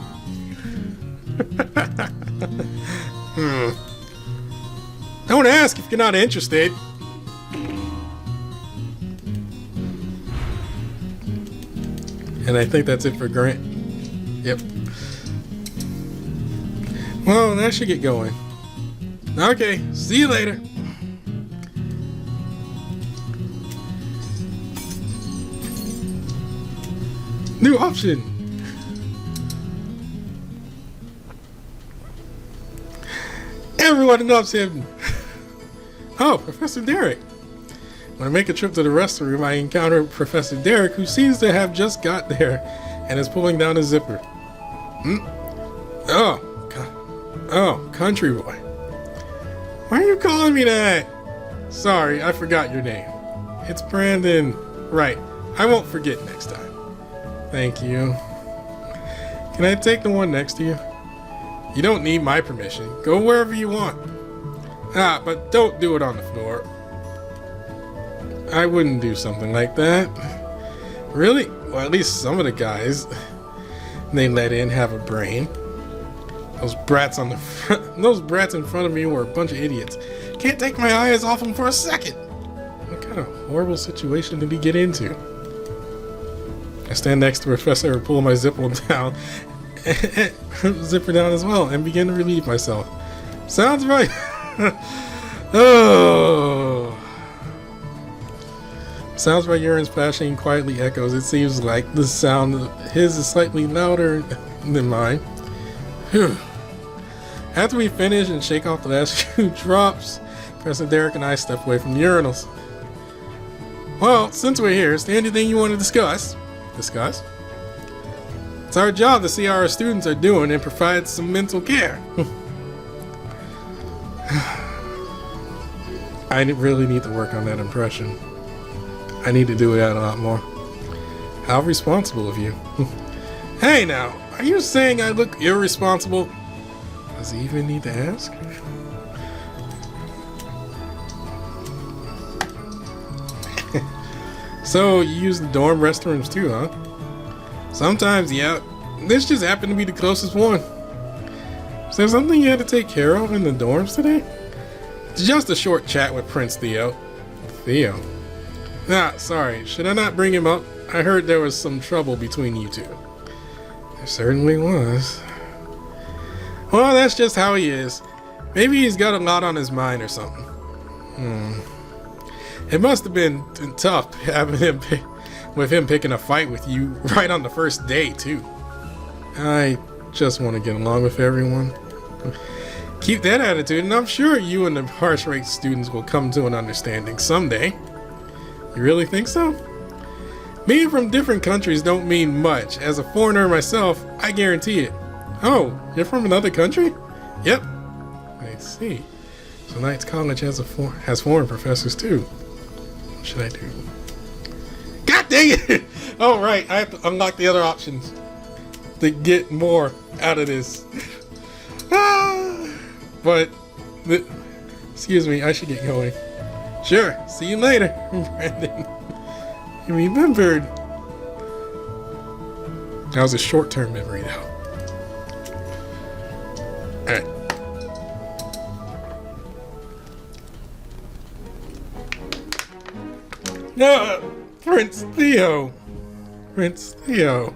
Don't ask if you're not interested. And I think that's it for Grant. Yep. Well, that should get going. Okay, see you later. New option. Everyone loves him. Oh, Professor Derek. When I make a trip to the restroom, I encounter Professor Derek, who seems to have just got there and is pulling down a zipper. Oh, country boy. Why are you calling me that? Sorry, I forgot your name. It's Brandon. Right, I won't forget next time. Thank you. Can I take the one next to you? You don't need my permission. Go wherever you want. But don't do it on the floor. I wouldn't do something like that. Really? Well, at least some of the guys they let in have a brain. Those brats in front of me were a bunch of idiots. Can't take my eyes off them for a second. What kind of horrible situation did he get into? I stand next to Professor and pull my zipper down, zipper down as well, and begin to relieve myself. Sounds right. Oh. Sounds my urine splashing quietly echoes. It seems like the sound of his is slightly louder than mine. Whew. After we finish and shake off the last few drops, Professor Derek and I step away from the urinals. Well, since we're here, is there anything you want to discuss? Discuss? It's our job to see how our students are doing and provide some mental care. I really need to work on that impression. I need to do that a lot more. How responsible of you. Hey now, are you saying I look irresponsible? Does he even need to ask? So, you use the dorm restrooms too, huh? Sometimes, yeah. This just happened to be the closest one. Is there something you had to take care of in the dorms today? Just a short chat with Prince Theo. Theo? Sorry. Should I not bring him up? I heard there was some trouble between you two. There certainly was. Well, that's just how he is. Maybe he's got a lot on his mind or something. It must have been tough having him picking a fight with you right on the first day, too. I just want to get along with everyone. Keep that attitude, and I'm sure you and the harsh rate students will come to an understanding someday. You really think so? Being from different countries don't mean much. As a foreigner myself, I guarantee it. Oh, you're from another country? Yep. I see. So Knights College has foreign professors too. What should I do? God dang it! Oh right, I have to unlock the other options to get more out of this. But, excuse me, I should get going. Sure, see you later, Brandon. You remembered. That was a short-term memory though. Alright. No, Prince Theo. Prince Theo.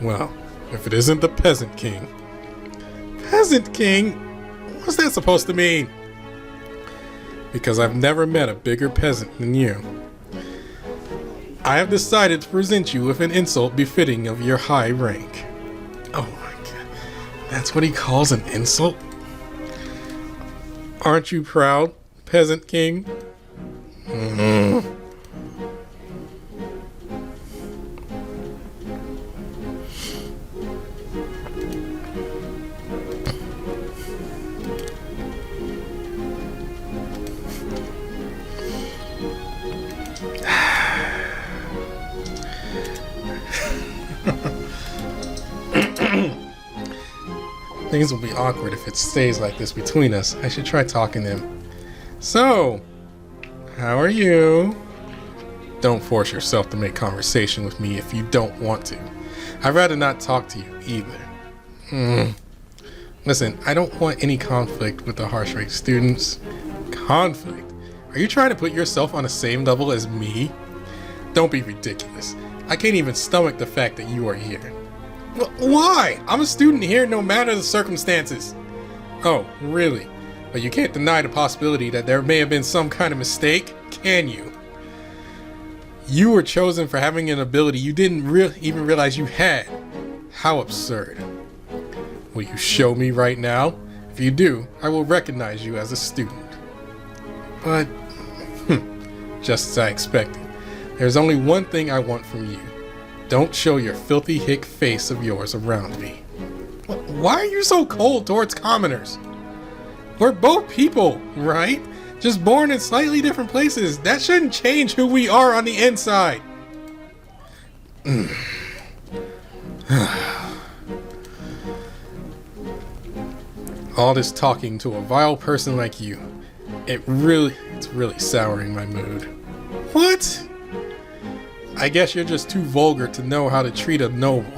Well, if it isn't the Peasant King. Peasant King? What's that supposed to mean? Because I've never met a bigger peasant than you. I have decided to present you with an insult befitting of your high rank. Oh my god. That's what he calls an insult? Aren't you proud, Peasant King? Mm-hmm. Things will be awkward if it stays like this between us. I should try talking to him. So, how are you? Don't force yourself to make conversation with me if you don't want to. I'd rather not talk to you either. Listen, I don't want any conflict with the harsh rate students. Conflict? Are you trying to put yourself on the same level as me? Don't be ridiculous. I can't even stomach the fact that you are here. Why? I'm a student here no matter the circumstances. Oh, really? But you can't deny the possibility that there may have been some kind of mistake, can you? You were chosen for having an ability you didn't even realize you had. How absurd. Will you show me right now? If you do, I will recognize you as a student. But, just as I expected, there's only one thing I want from you. Don't show your filthy hick face of yours around me. Why are you so cold towards commoners? We're both people, right? Just born in slightly different places. That shouldn't change who we are on the inside. All this talking to a vile person like you, it's really souring my mood. What? I guess you're just too vulgar to know how to treat a noble.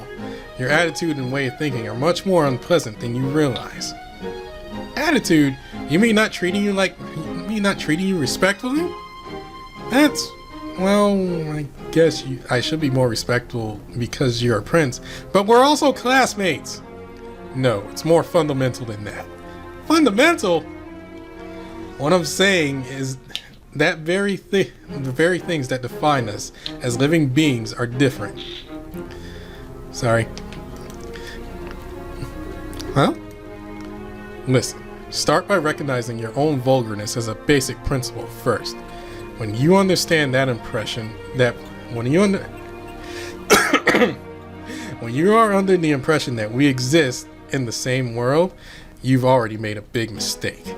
Your attitude and way of thinking are much more unpleasant than you realize. Attitude? You mean not treating you respectfully? Well, I guess I should be more respectful because you're a prince, but we're also classmates. No, it's more fundamental than that. Fundamental? What I'm saying is that the very things that define us as living beings are different. Sorry. Huh? Listen, start by recognizing your own vulgarness as a basic principle first. When you understand that impression, when you are under the impression that we exist in the same world, you've already made a big mistake.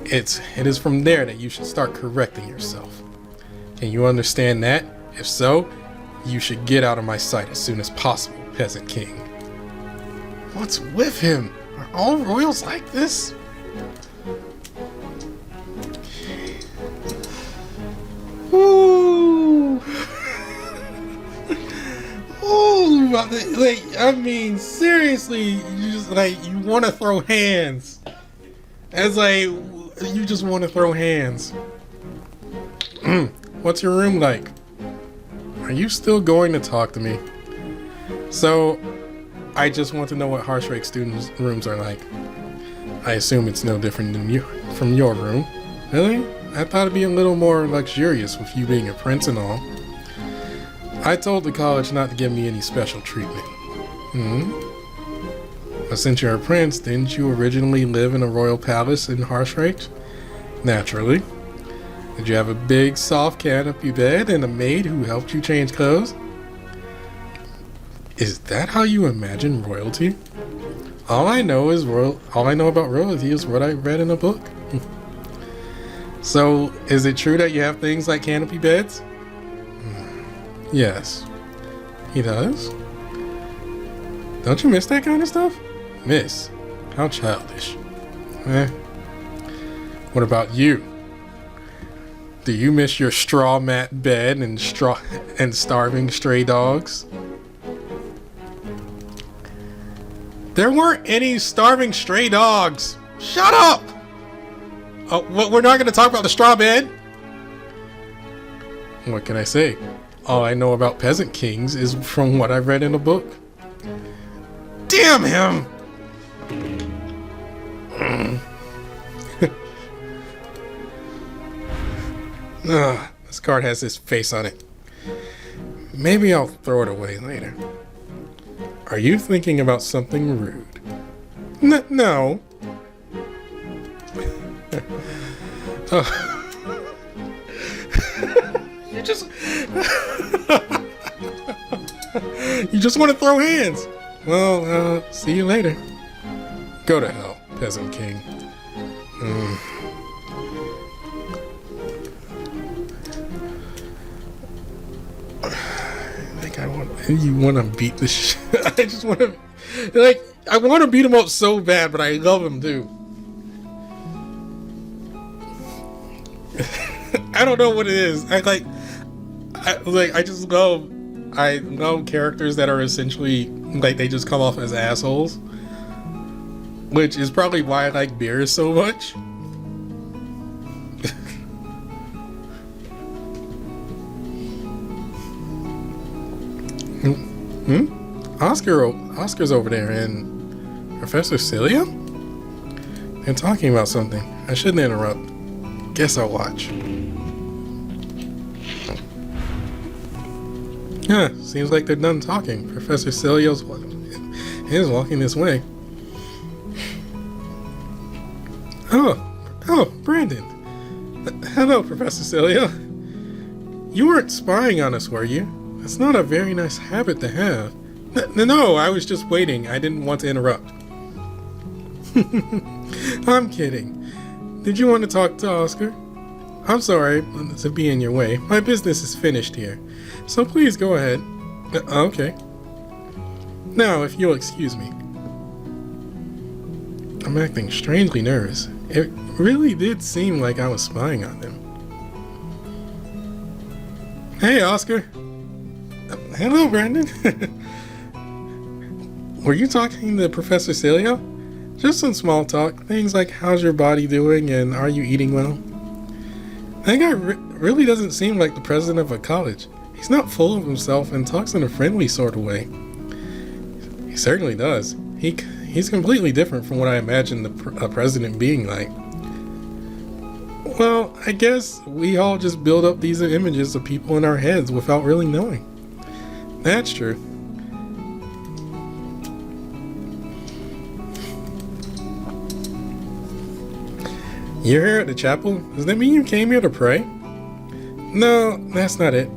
It is from there that you should start correcting yourself. Can you understand that? If so, you should get out of my sight as soon as possible, Peasant King. What's with him? Are all royals like this? Ooh. Ooh, like, I mean, seriously, you want to throw hands. It's like, you just want to throw hands. What's your room like? Are you still going to talk to me? So, I just want to know what Harshrake students' rooms are like. I assume it's no different from your room. Really? I thought it'd be a little more luxurious with you being a prince and all. I told the college not to give me any special treatment. But since you're a prince, didn't you originally live in a royal palace in Harshrake? Naturally. Did you have a big soft canopy bed and a maid who helped you change clothes? Is that how you imagine royalty? All I know about royalty is what I read in a book. So, is it true that you have things like canopy beds? Yes. He does? Don't you miss that kind of stuff? Miss? How childish. What about you? Do you miss your straw mat bed and starving stray dogs? There weren't any starving stray dogs. Shut up! Oh, we're not going to talk about the straw bed? What can I say? All I know about peasant kings is from what I've read in a book. Damn him! This card has his face on it. Maybe I'll throw it away later. Are you thinking about something rude? No. You just want to throw hands. Well, see you later. Go to hell, Peasant King. You want to beat the shit. I just want to, I want to beat him up so bad, but I love him too. I don't know what it is. I love characters that are essentially they just come off as assholes, which is probably why I like Beerus so much. Oscar's over there, and Professor Celia? They're talking about something. I shouldn't interrupt. Guess I'll watch. Huh, seems like they're done talking. Professor Celio's is walking this way. Oh, Brandon. Hello, Professor Celio. You weren't spying on us, were you? That's not a very nice habit to have. No, I was just waiting. I didn't want to interrupt. I'm kidding. Did you want to talk to Oscar? I'm sorry to be in your way. My business is finished here. So please go ahead. Okay. Now, if you'll excuse me. I'm acting strangely nervous. It really did seem like I was spying on them. Hey, Oscar. Hello, Brandon. Were you talking to Professor Celio? Just some small talk. Things like, how's your body doing and are you eating well? That guy really doesn't seem like the president of a college. He's not full of himself and talks in a friendly sort of way. He certainly does. He's completely different from what I imagined a president being like. Well, I guess we all just build up these images of people in our heads without really knowing. That's true. You're here at the chapel? Does that mean you came here to pray? No, that's not it.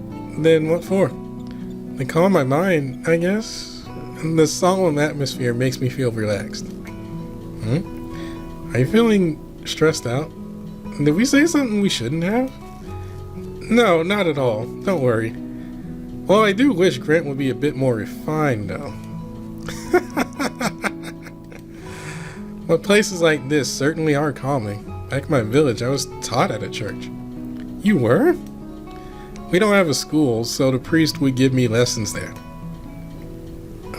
Then what for? To calm my mind, I guess. And the solemn atmosphere makes me feel relaxed. Are you feeling stressed out? Did we say something we shouldn't have? No, not at all. Don't worry. Well, I do wish Grant would be a bit more refined, though. But places like this certainly are calming. Back in my village, I was taught at a church. You were? We don't have a school, so the priest would give me lessons there.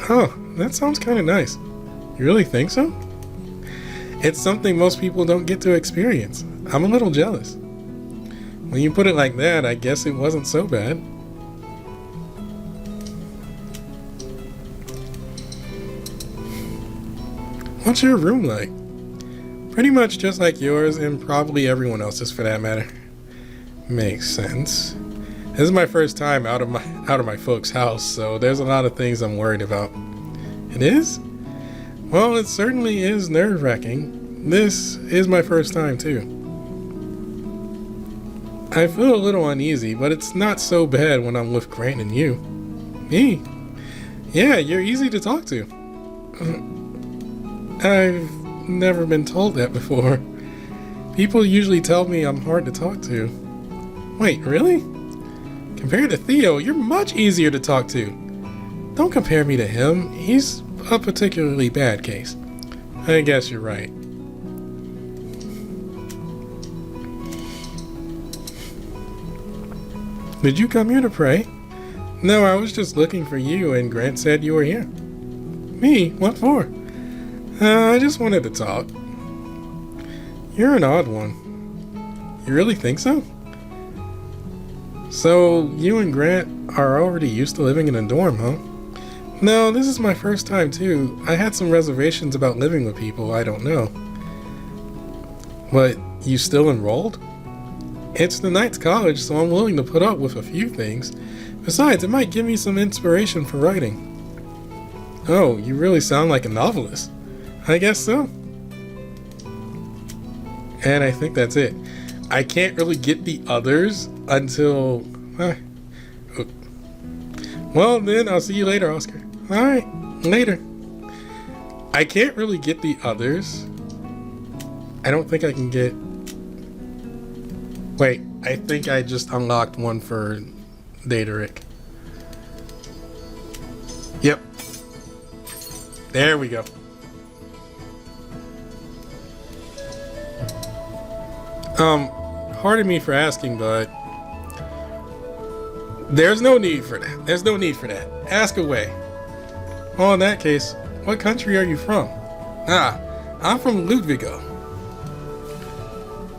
Oh, that sounds kind of nice. You really think so? It's something most people don't get to experience. I'm a little jealous. When you put it like that, I guess it wasn't so bad. What's your room like? Pretty much just like yours and probably everyone else's for that matter. Makes sense. This is my first time out of my folks' house, so there's a lot of things I'm worried about. It is? Well, it certainly is nerve-wracking. This is my first time too. I feel a little uneasy, but it's not so bad when I'm with Grant and you. Me? Yeah, you're easy to talk to. I've never been told that before. People usually tell me I'm hard to talk to. Wait, really? Compared to Theo, you're much easier to talk to. Don't compare me to him. He's a particularly bad case. I guess you're right. Did you come here to pray? No, I was just looking for you and Grant said you were here. Me? What for? I just wanted to talk. You're an odd one. You really think so? So, you and Grant are already used to living in a dorm, huh? No, this is my first time too. I had some reservations about living with people I don't know. But, you still enrolled? It's the Knights College, so I'm willing to put up with a few things. Besides, it might give me some inspiration for writing. Oh, you really sound like a novelist. I guess so. And I think that's it. I can't really get the others until... Well, then I'll see you later, Oscar. Alright, later. I can't really get the others. I don't think I can get... Wait, I think I just unlocked one for Daedric. Yep. There we go. Pardon me for asking, but there's no need for that. There's no need for that. Ask away. Well, in that case, what country are you from? I'm from Ludvigo.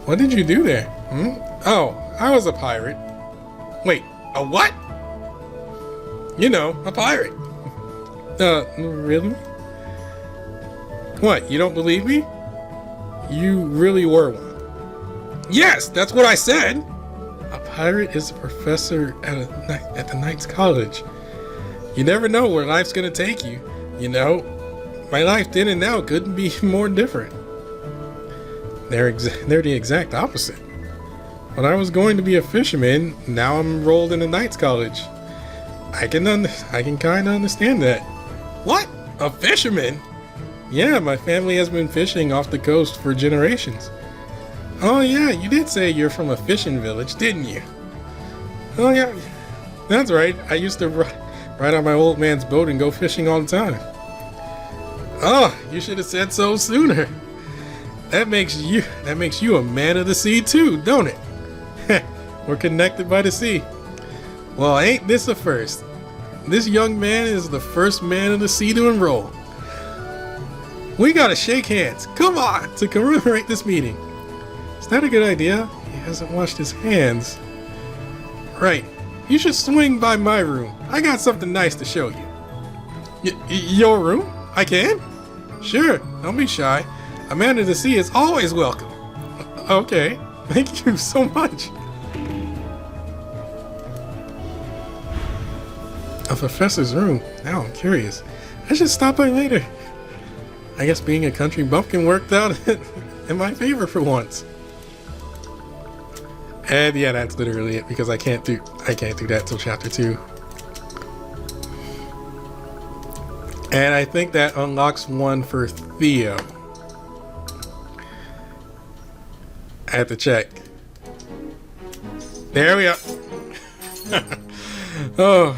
What did you do there? Oh, I was a pirate. Wait, a what? You know, a pirate. Really? What, you don't believe me? You really were one. Yes, that's what I said. A pirate is a professor at the Knights College. You never know where life's gonna take you, you know? My life then and now couldn't be more different. They're the exact opposite. When I was going to be a fisherman, now I'm enrolled in a Knights College. I can kind of understand that. What? A fisherman? Yeah, my family has been fishing off the coast for generations. Oh yeah, you did say you're from a fishing village, didn't you? Oh yeah, that's right. I used to ride on my old man's boat and go fishing all the time. Oh, you should have said so sooner. That makes you a man of the sea too, don't it? We're connected by the sea. Well, ain't this a first? This young man is the first man of the sea to enroll. We gotta shake hands. Come on, to commemorate this meeting. Is that a good idea? He hasn't washed his hands. Right. You should swing by my room. I got something nice to show you. Your room? I can? Sure. Don't be shy. A man of the sea is always welcome. Okay. Thank you so much. A professor's room. Now I'm curious. I should stop by later. I guess being a country bumpkin worked out in my favor for once. And yeah, that's literally it because I can't do that till chapter 2. And I think that unlocks one for Theo. I have to check. There we go. Oh.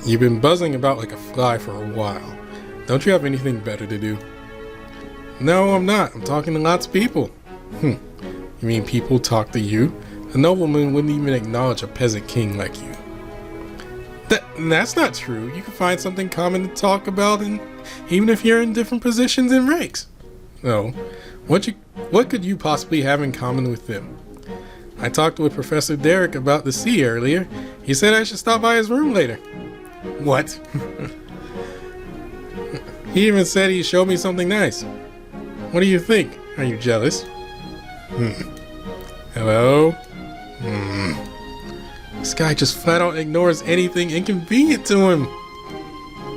You've been buzzing about like a fly for a while. Don't you have anything better to do? No, I'm not. I'm talking to lots of people. You mean people talk to you? A nobleman wouldn't even acknowledge a peasant king like you. That's not true. You can find something common to talk about, and even if you're in different positions and ranks. No. What could you possibly have in common with them? I talked with Professor Derek about the sea earlier. He said I should stop by his room later. What? He even said he'd show me something nice. What do you think? Are you jealous? Hello? This guy just flat out ignores anything inconvenient to him.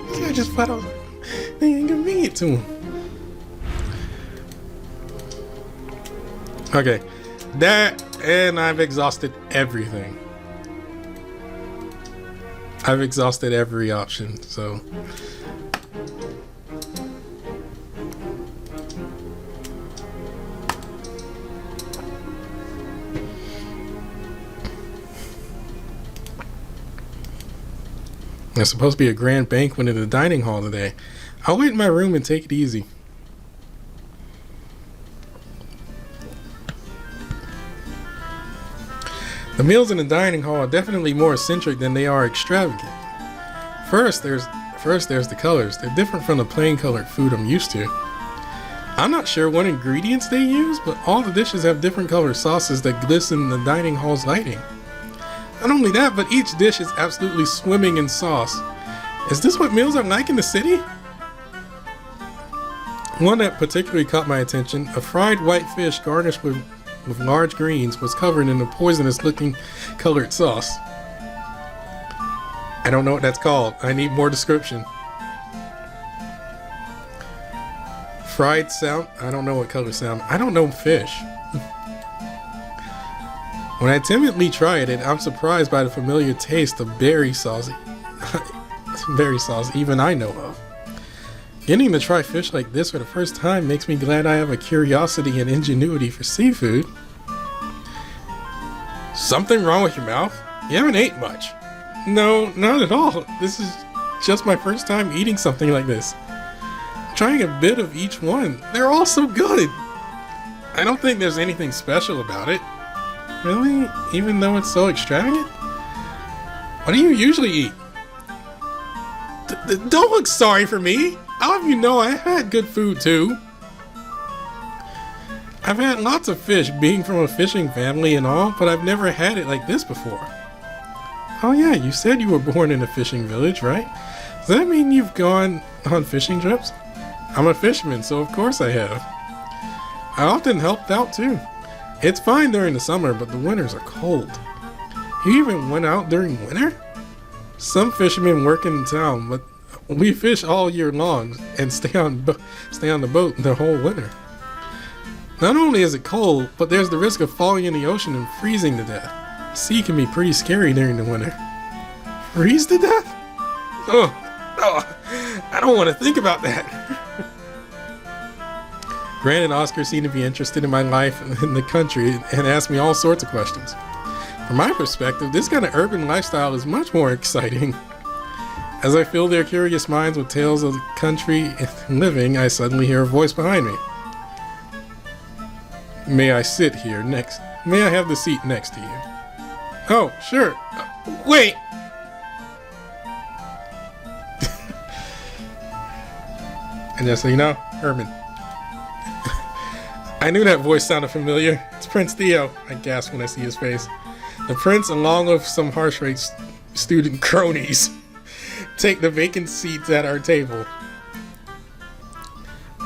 This guy just flat out inconvenient to him. Okay. And I've exhausted everything. I've exhausted every option, so... There's supposed to be a grand banquet in the dining hall today. I'll wait in my room and take it easy. The meals in the dining hall are definitely more eccentric than they are extravagant. First, there's the colors. They're different from the plain colored food I'm used to. I'm not sure what ingredients they use, but all the dishes have different colored sauces that glisten in the dining hall's lighting. Not only that, but each dish is absolutely swimming in sauce. Is this what meals are like in the city? One that particularly caught my attention, a fried white fish garnished with large greens, was covered in a poisonous looking colored sauce. I don't know what that's called. I need more description. Fried salmon? I don't know what color salmon. I don't know fish. When I timidly tried it, I'm surprised by the familiar taste of berry sauce. Berry sauce even I know of. Getting to try fish like this for the first time makes me glad I have a curiosity and ingenuity for seafood. Something wrong with your mouth? You haven't ate much. No, not at all. This is just my first time eating something like this. I'm trying a bit of each one. They're all so good. I don't think there's anything special about it. Really? Even though it's so extravagant? What do you usually eat? Don't look sorry for me. I'll have you know I've had good food too. I've had lots of fish, being from a fishing family and all, but I've never had it like this before. Oh yeah, you said you were born in a fishing village, right? Does that mean you've gone on fishing trips? I'm a fisherman, so of course I have. I often helped out too. It's fine during the summer, but the winters are cold. You even went out during winter? Some fishermen work in town, but we fish all year long and stay on the boat the whole winter. Not only is it cold, but there's the risk of falling in the ocean and freezing to death. The sea can be pretty scary during the winter. Freeze to death? Oh, I don't want to think about that. Grant and Oscar seem to be interested in my life in the country and ask me all sorts of questions. From my perspective, this kind of urban lifestyle is much more exciting. As I fill their curious minds with tales of the country and living, I suddenly hear a voice behind me. May I sit here next? May I have the seat next to you? Oh, sure. Wait! And just so you know, Urban. I knew that voice sounded familiar. It's Prince Theo, I gasp when I see his face. The prince, along with some harsh rate student cronies, take the vacant seats at our table.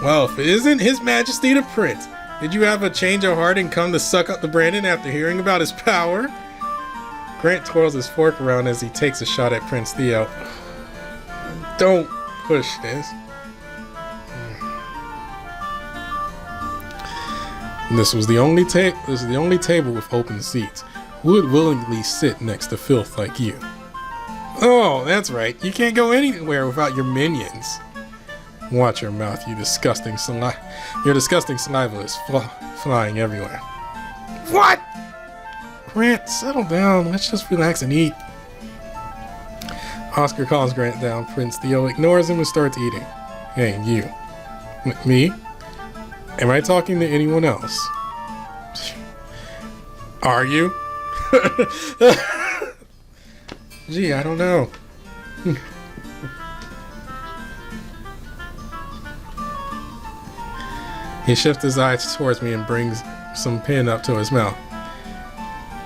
Well, if it isn't His Majesty the Prince, did you have a change of heart and come to suck up the Brandon after hearing about his power? Grant twirls his fork around as he takes a shot at Prince Theo. Don't push this. This was the only table with open seats. Who would willingly sit next to filth like you? Oh, that's right. You can't go anywhere without your minions. Watch your mouth, you disgusting saliva. Your disgusting saliva is flying everywhere. What? Grant, settle down. Let's just relax and eat. Oscar calms Grant down. Prince Theo ignores him and starts eating. Hey, you. Me? Am I talking to anyone else? Are you? Gee, I don't know. He shifts his eyes towards me and brings some pen up to his mouth.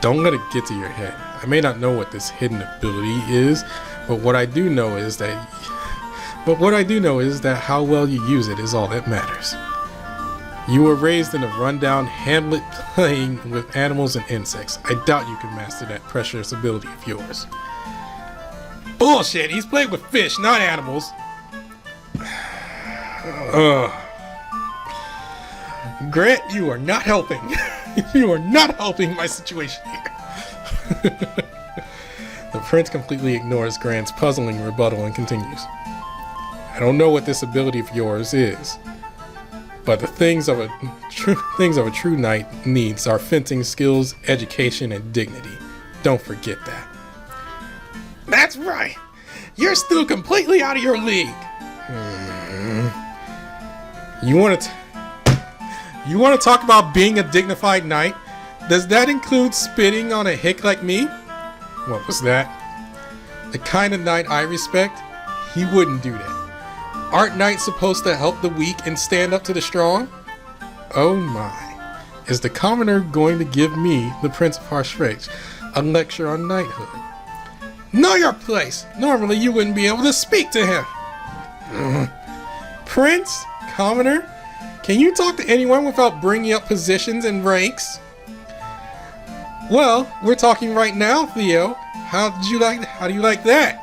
Don't let it get to your head. I may not know what this hidden ability is, but what I do know is that how well you use it is all that matters. You were raised in a rundown hamlet playing with animals and insects. I doubt you can master that precious ability of yours. Bullshit! He's played with fish, not animals. Grant, you are not helping. You are not helping my situation here. The prince completely ignores Grant's puzzling rebuttal and continues. I don't know what this ability of yours is, but the things of a true knight needs are fencing skills, education, and dignity. Don't forget that. That's right. You're still completely out of your league. You want to talk about being a dignified knight? Does that include spitting on a hick like me? What was that? The kind of knight I respect, he wouldn't do that. Aren't knights supposed to help the weak and stand up to the strong? Oh my. Is the commoner going to give me, the Prince of Harshreich, a lecture on knighthood? Know your place! Normally you wouldn't be able to speak to him. Prince? Commoner? Can you talk to anyone without bringing up positions and ranks? Well, we're talking right now, Theo. How do you like that?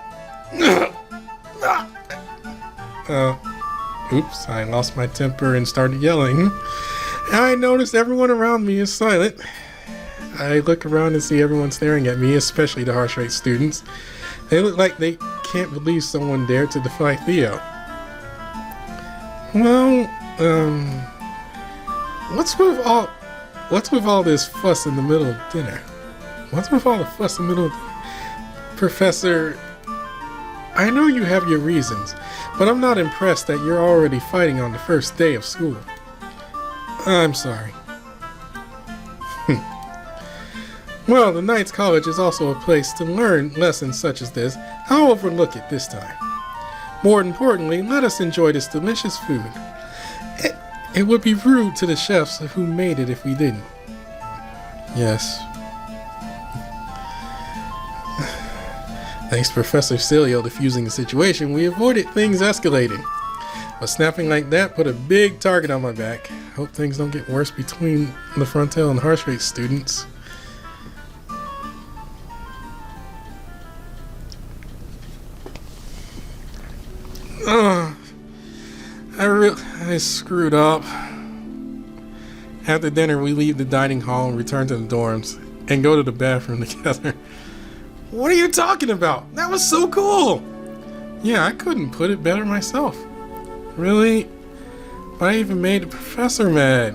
Oops, I lost my temper and started yelling. I noticed everyone around me is silent. I look around and see everyone staring at me, especially the harsh rate students. They look like they can't believe someone dared to defy Theo. Well, what's with all this fuss in the middle of dinner? What's with all the fuss in the middle of dinner? Professor, I know you have your reasons, but I'm not impressed that you're already fighting on the first day of school. I'm sorry. Well, the Knights College is also a place to learn lessons such as this. I'll overlook it this time. More importantly, let us enjoy this delicious food. It would be rude to the chefs who made it if we didn't. Yes. Thanks to Professor Celio diffusing the situation, we avoided things escalating. But snapping like that put a big target on my back. Hope things don't get worse between the Frontal and Harsh Rate students. I screwed up. After dinner, we leave the dining hall and return to the dorms and go to the bathroom together. What are you talking about? That was so cool! Yeah, I couldn't put it better myself. Really? But I even made the professor mad.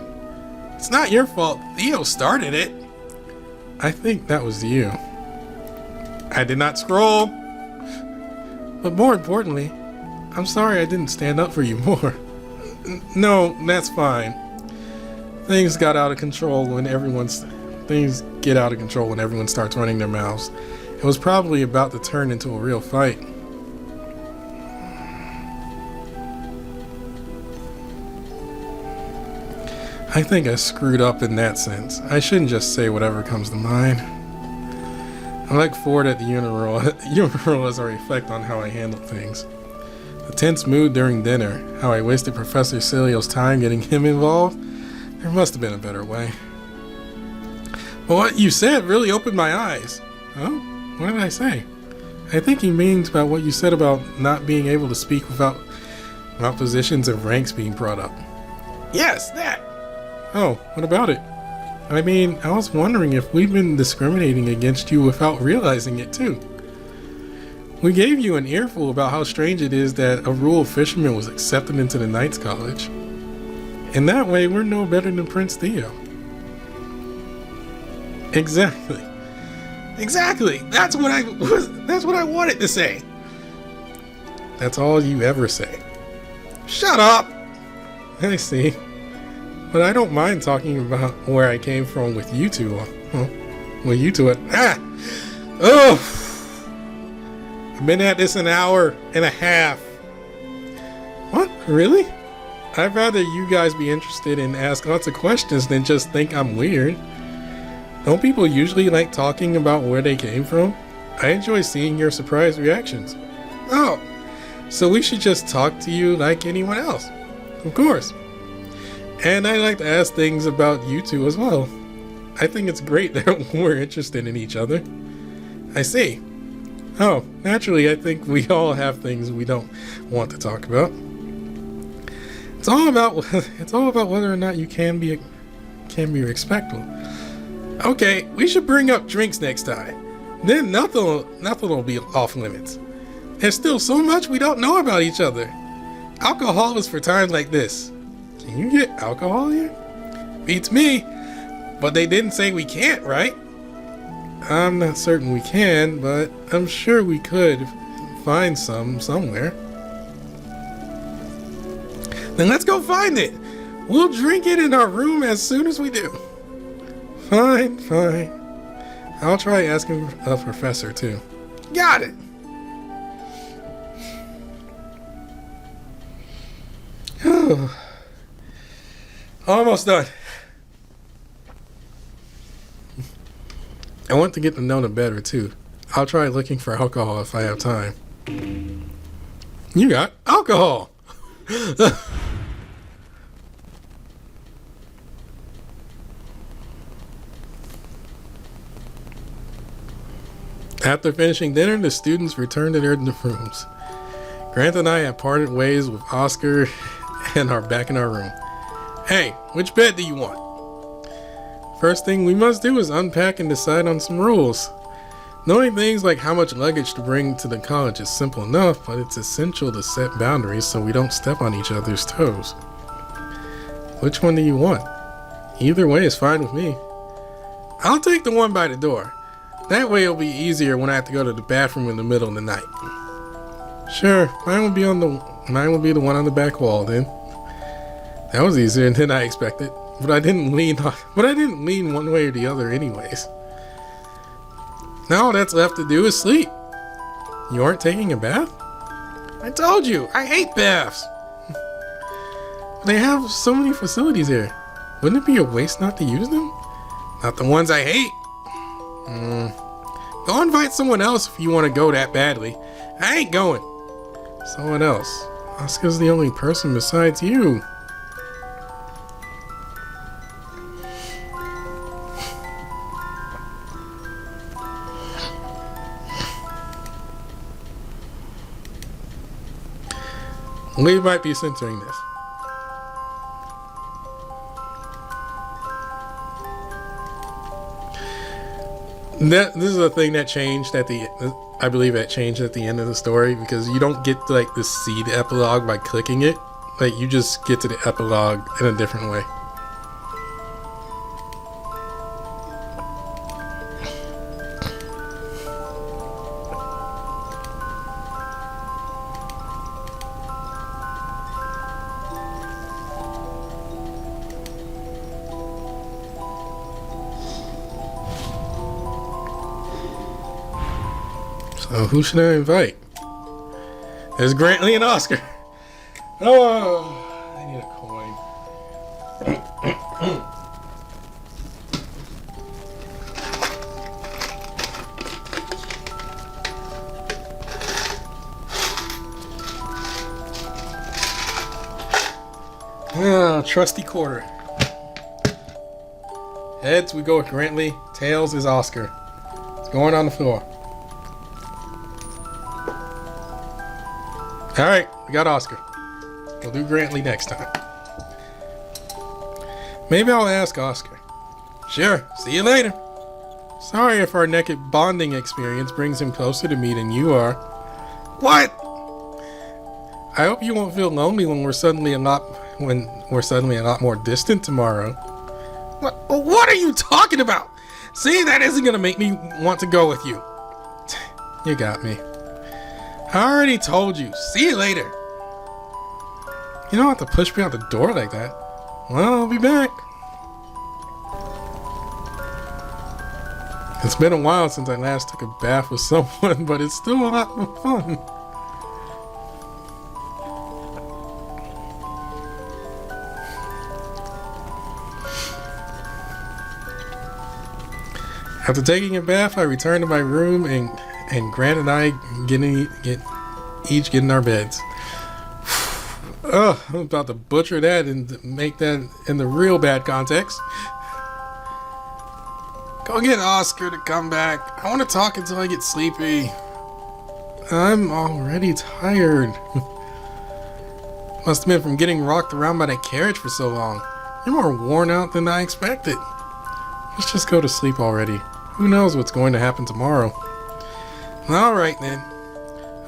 It's not your fault. Theo started it. I think that was you. I did not scroll. But more importantly, I'm sorry I didn't stand up for you more. No, that's fine. Things get out of control when everyone starts running their mouths. It was probably about to turn into a real fight. I think I screwed up in that sense. I shouldn't just say whatever comes to mind. I look forward at the universal as a reflect on how I handled things. The tense mood during dinner, how I wasted Professor Cilio's time getting him involved. There must have been a better way. But what you said really opened my eyes. Oh, what did I say? I think he means about what you said about not being able to speak without positions and ranks being brought up. Yes, that! Oh, what about it? I mean, I was wondering if we've been discriminating against you without realizing it too. We gave you an earful about how strange it is that a rural fisherman was accepted into the Knights College. In that way, we're no better than Prince Theo. Exactly. Exactly! That's what I wanted to say! That's all you ever say. Shut up! I see. But I don't mind talking about where I came from with you two. Oh! I've been at this an hour and a half. What? Really? I'd rather you guys be interested and ask lots of questions than just think I'm weird. Don't people usually like talking about where they came from? I enjoy seeing your surprised reactions. Oh, so we should just talk to you like anyone else. Of course. And I like to ask things about you two as well. I think it's great that we're interested in each other. I see. Oh, naturally, I think we all have things we don't want to talk about. It's all about whether or not you can be respectful. Okay, we should bring up drinks next time. Then nothing will be off limits. There's still so much we don't know about each other. Alcohol is for times like this. Can you get alcohol here? Beats me. But they didn't say we can't, right? I'm not certain we can, but I'm sure we could find some somewhere. Then let's go find it. We'll drink it in our room as soon as we do. Fine. I'll try asking a professor too. Got it. Almost done. I want to get to know them better too. I'll try looking for alcohol if I have time. You got alcohol! After finishing dinner, the students returned to their rooms. Grant and I have parted ways with Oscar and are back in our room. Hey, which bed do you want? First thing we must do is unpack and decide on some rules. Knowing things like how much luggage to bring to the college is simple enough, but it's essential to set boundaries so we don't step on each other's toes. Which one do you want? Either way is fine with me. I'll take the one by the door. That way it'll be easier when I have to go to the bathroom in the middle of the night. Sure, mine will be the one on the back wall then. That was easier than I expected, but I didn't lean one way or the other anyways. Now all that's left to do is sleep. You aren't taking a bath? I told you, I hate baths. They have so many facilities here. Wouldn't it be a waste not to use them? Not the ones I hate. Go invite someone else if you want to go that badly. I ain't going. Someone else. Oscar's the only person besides you. We might be censoring this. This is a thing that changed I believe that changed at the end of the story, because you don't get to like to see the epilogue by clicking it. Like, you just get to the epilogue in a different way. So who should I invite? There's Grantley and Oscar. Oh, I need a coin. Trusty quarter. Heads, we go with Grantley. Tails is Oscar. It's going on the floor. Alright, we got Oscar. We'll do Grantley next time. Maybe I'll ask Oscar. Sure, see you later. Sorry if our naked bonding experience brings him closer to me than you are. What? I hope you won't feel lonely when we're suddenly a lot more distant tomorrow. What are you talking about? See, that isn't gonna make me want to go with you. You got me. I already told you. See you later. You don't have to push me out the door like that. Well, I'll be back. It's been a while since I last took a bath with someone, but it's still a lot of fun. After taking a bath, I returned to my room, and Grant and I each get in our beds. Oh, I'm about to butcher that and make that in the real bad context. Go get Oscar to come back. I want to talk until I get sleepy. I'm already tired. Must have been from getting rocked around by that carriage for so long. You're more worn out than I expected. Let's just go to sleep already. Who knows what's going to happen tomorrow. Alright then.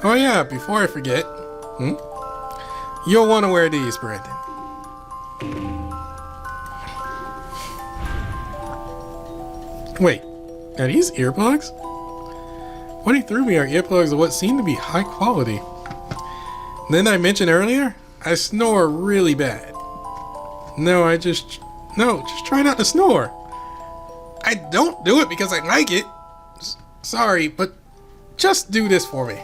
Oh yeah, before I forget. You'll want to wear these, Brandon. Wait, are these earplugs? What he threw me are earplugs of what seem to be high quality. Didn't I mention earlier? I snore really bad. Just try not to snore. I don't do it because I like it. Sorry, but just do this for me.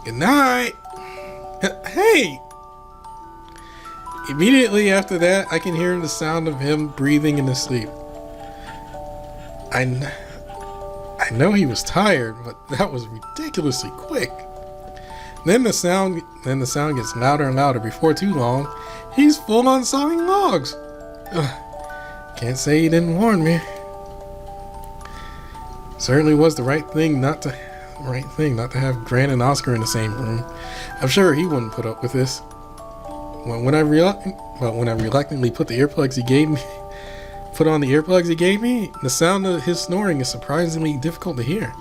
Good night. Hey! Immediately after that, I can hear the sound of him breathing in his sleep. I know he was tired, but that was ridiculously quick. Then the sound gets louder and louder. Before too long, he's full on sawing logs. Can't say he didn't warn me. Certainly was the right thing not to have Grant and Oscar in the same room. I'm sure he wouldn't put up with this. When I reluctantly put on the earplugs he gave me, the sound of his snoring is surprisingly difficult to hear.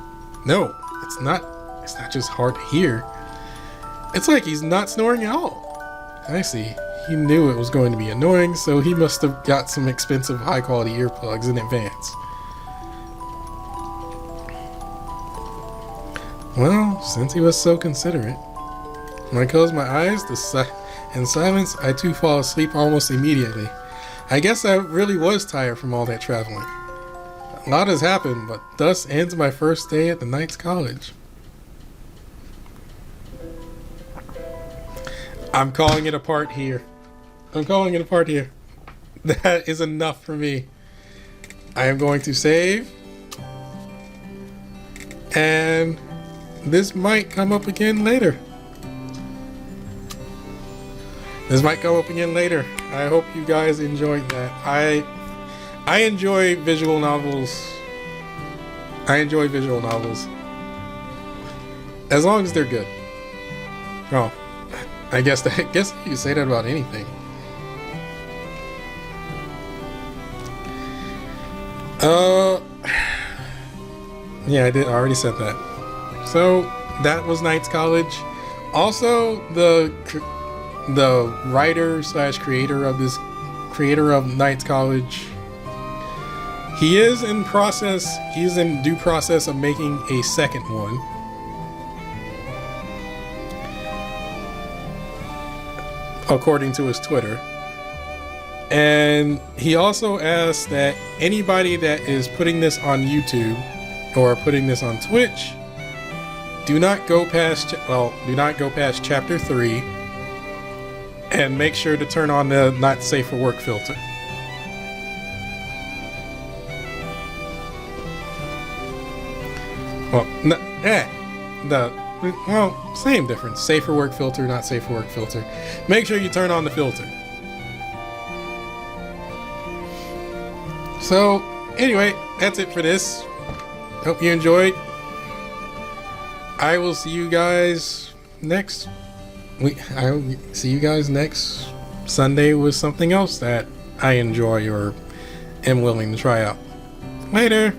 No, it's not just hard to hear. It's like he's not snoring at all. I see. He knew it was going to be annoying, so he must have got some expensive high-quality earplugs in advance. Well, since he was so considerate. When I close my eyes, in silence, I too fall asleep almost immediately. I guess I really was tired from all that traveling. A lot has happened, but thus ends my first day at the Knights College. I'm calling it apart here. That is enough for me. I am going to save. And this might come up again later. I hope you guys enjoyed that. I enjoy visual novels. As long as they're good. Oh, I guess you can say that about anything. Yeah, I did. I already said that. So that was Knights College. Also, the writer slash creator of Knights College, he is in process. He's in due process of making a second one. According to his Twitter. And he also asked that anybody that is putting this on YouTube or putting this on Twitch, do not go past chapter 3 and make sure to turn on the not safe for work filter. Well, same difference. Safe for work filter, not safe for work filter. Make sure you turn on the filter. So, anyway, that's it for this. Hope you enjoyed. I will see you guys next week. I will see you guys next Sunday with something else that I enjoy or am willing to try out. Later.